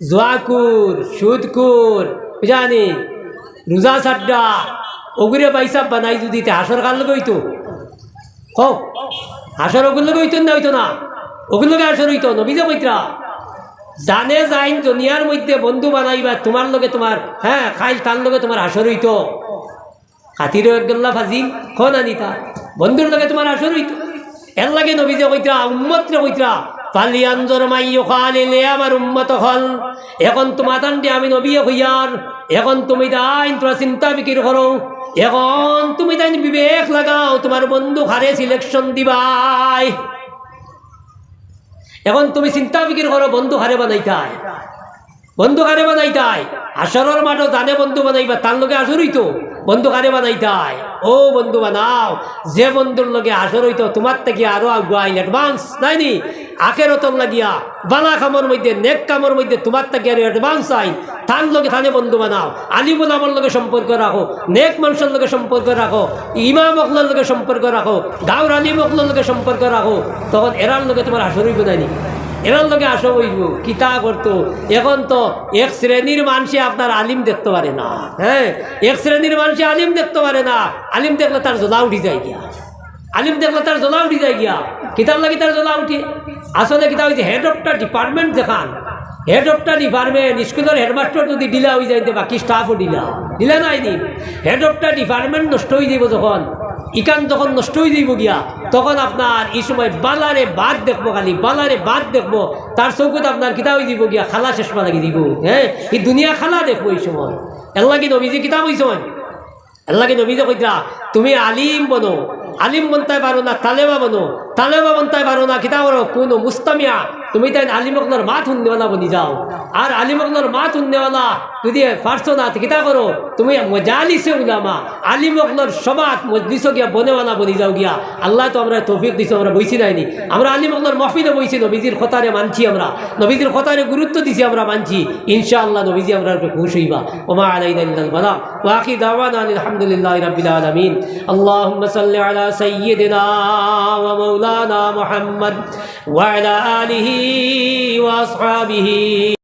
জোয়াকুর সুদকুর জানি রোজা সাড্ডা ওগুরে বাইসাব বানাই যদি হাসর কার লগে হইতো হোক, হাসর ওগুলো লগে হইতো না, হইতো না ওগুলো লগে হাসর হইতো। নবী যে কইতরা জানে যাইন দুনিয়ার মধ্যে বন্ধু বানাইবা তোমার লগে তোমার, হ্যাঁ খাইল তার লগে তোমার হাসর হইতো। হাতিরও একদল্লা ফাজিল খন আনিতা বন্ধুর লগে তোমার হাসর হইতো। এর লাগে নবী যে কইতরা উম্মতরে কইতরা ফালিয়ানজুর মাইয়ু খালিলে আমার উম্মত হল। এখন তোমার তান্ডে আমি নবী হইয়ার, এখন তুমি দাইন তোরা চিন্তা ফিকির করো, এখন তুমি তাই বিবেক লাগাও তোমার বন্ধু হারে সিলেকশন দিবাই। এখন তুমি চিন্তা ফিকির করো বন্ধু হারে বানাইতাই, বন্ধু কারে বানাইতাই আসরের মাঠও জানে বন্ধু বানাইবা তার লগে আসর হইতো, বন্ধু কারে বানাইতাই ও বন্ধু বানাও যে বন্ধুর লগে আসর হইতো তোমার থেকে আরো আগুয়াইল অ্যাডভান্স নাইনি আখেরতর লাগিয়া বালা কামর মধ্যে নেক কামর মধ্যে তোমার থেকে আরো অ্যাডভান্স আইন তার লগে থানে বন্ধু বানাও। আলিমুল আমার লগে সম্পর্ক রাখো, নেক মানুষের লগে সম্পর্ক রাখো, ইমাম অকলের লগে সম্পর্ক রাখো, গাঁর আলিম অকলের লগে সম্পর্ক রাখো, তখন এরার লগে তোমার আসর হইব নাইনি। এবার লোকে আসো বইব কিতা করতো। এখন তো এক শ্রেণীর মানুষে আপনার আলিম দেখতে পারে না। হ্যাঁ, এক শ্রেণীর মানুষে আলিম দেখতে পারে না। আলিম দেখলে তার জ্বলা উঠি যায় গিয়া, আলিম দেখলে তার জ্বলা উঠি যায় গিয়া। কিতাব লাগি তার জ্বলা উঠি। আসলে কিতাব হয়েছে হেড অফ দ্য ডিপার্টমেন্ট দেখান, হেড অফ দ্য ডিপার্টমেন্ট স্কুলের হেডমাস্টার যদি ডিলা হয়ে যায় বাকি স্টাফও ডিলা নাইনি। হেড অফ দ্য ডিপার্টমেন্ট নষ্ট হয়ে যাব যখন, ইকান যখন নষ্ট হয়ে যাইব গিয়া, তখন আপনার এই সময় বালারে বাদ দেখবো, খালি বালারে বাদ দেখবো। তার চৌকত আপনার কিতাব হয়ে যাব গিয়া খালা চশমা লাগি দিব। হ্যাঁ, এই দুনিয়া খালা দেখবো এই সময়। এল্লা কি নবীজি কিতাব হয়েছ, আল্লাহ কি নবীজি কইরা তুমি আলিম বনো, আলিম বনতে পারো না তালেবা বনো, তালেবা বনতে পারো না কিতাব কোনো মুস্তামিয়া, তুমি তাই আলিমকলার মাত শুননেওয়ালা বনি যাও। আর আলিমকলার মাত শুননেওয়ালা যদি পারছো না কিতা করো, তুমি মজালিসে উলামা, আলিমকলার সবাত মজলিসও গিয়া বনেওয়ালা বনি যাও গিয়া। আল্লাহ তো আমরা তৌফিক দিছো, আমরা বইছি নাইনি, আমরা আলিমকলার মহফিলে বইছি, নবীজির কথারে মানছি, আমরা নবীজির কথারে গুরুত্ব দিছি, আমরা মানছি। ইনশাআল্লাহ নবীজি আমরা খুশ হইবা। ওমা আলাইনা ইল্লাল বালাগ ওয়া আখির দাওয়ানা আলহামদুলিল্লাহি রাব্বিল আলামিন। আল্লাহুম্মা সাল্লি আলা সাইয়্যিদিনা ওয়া মাওলানা মুহাম্মদ ওয়া আলা আলিহি ওয়া আসহাবিহি।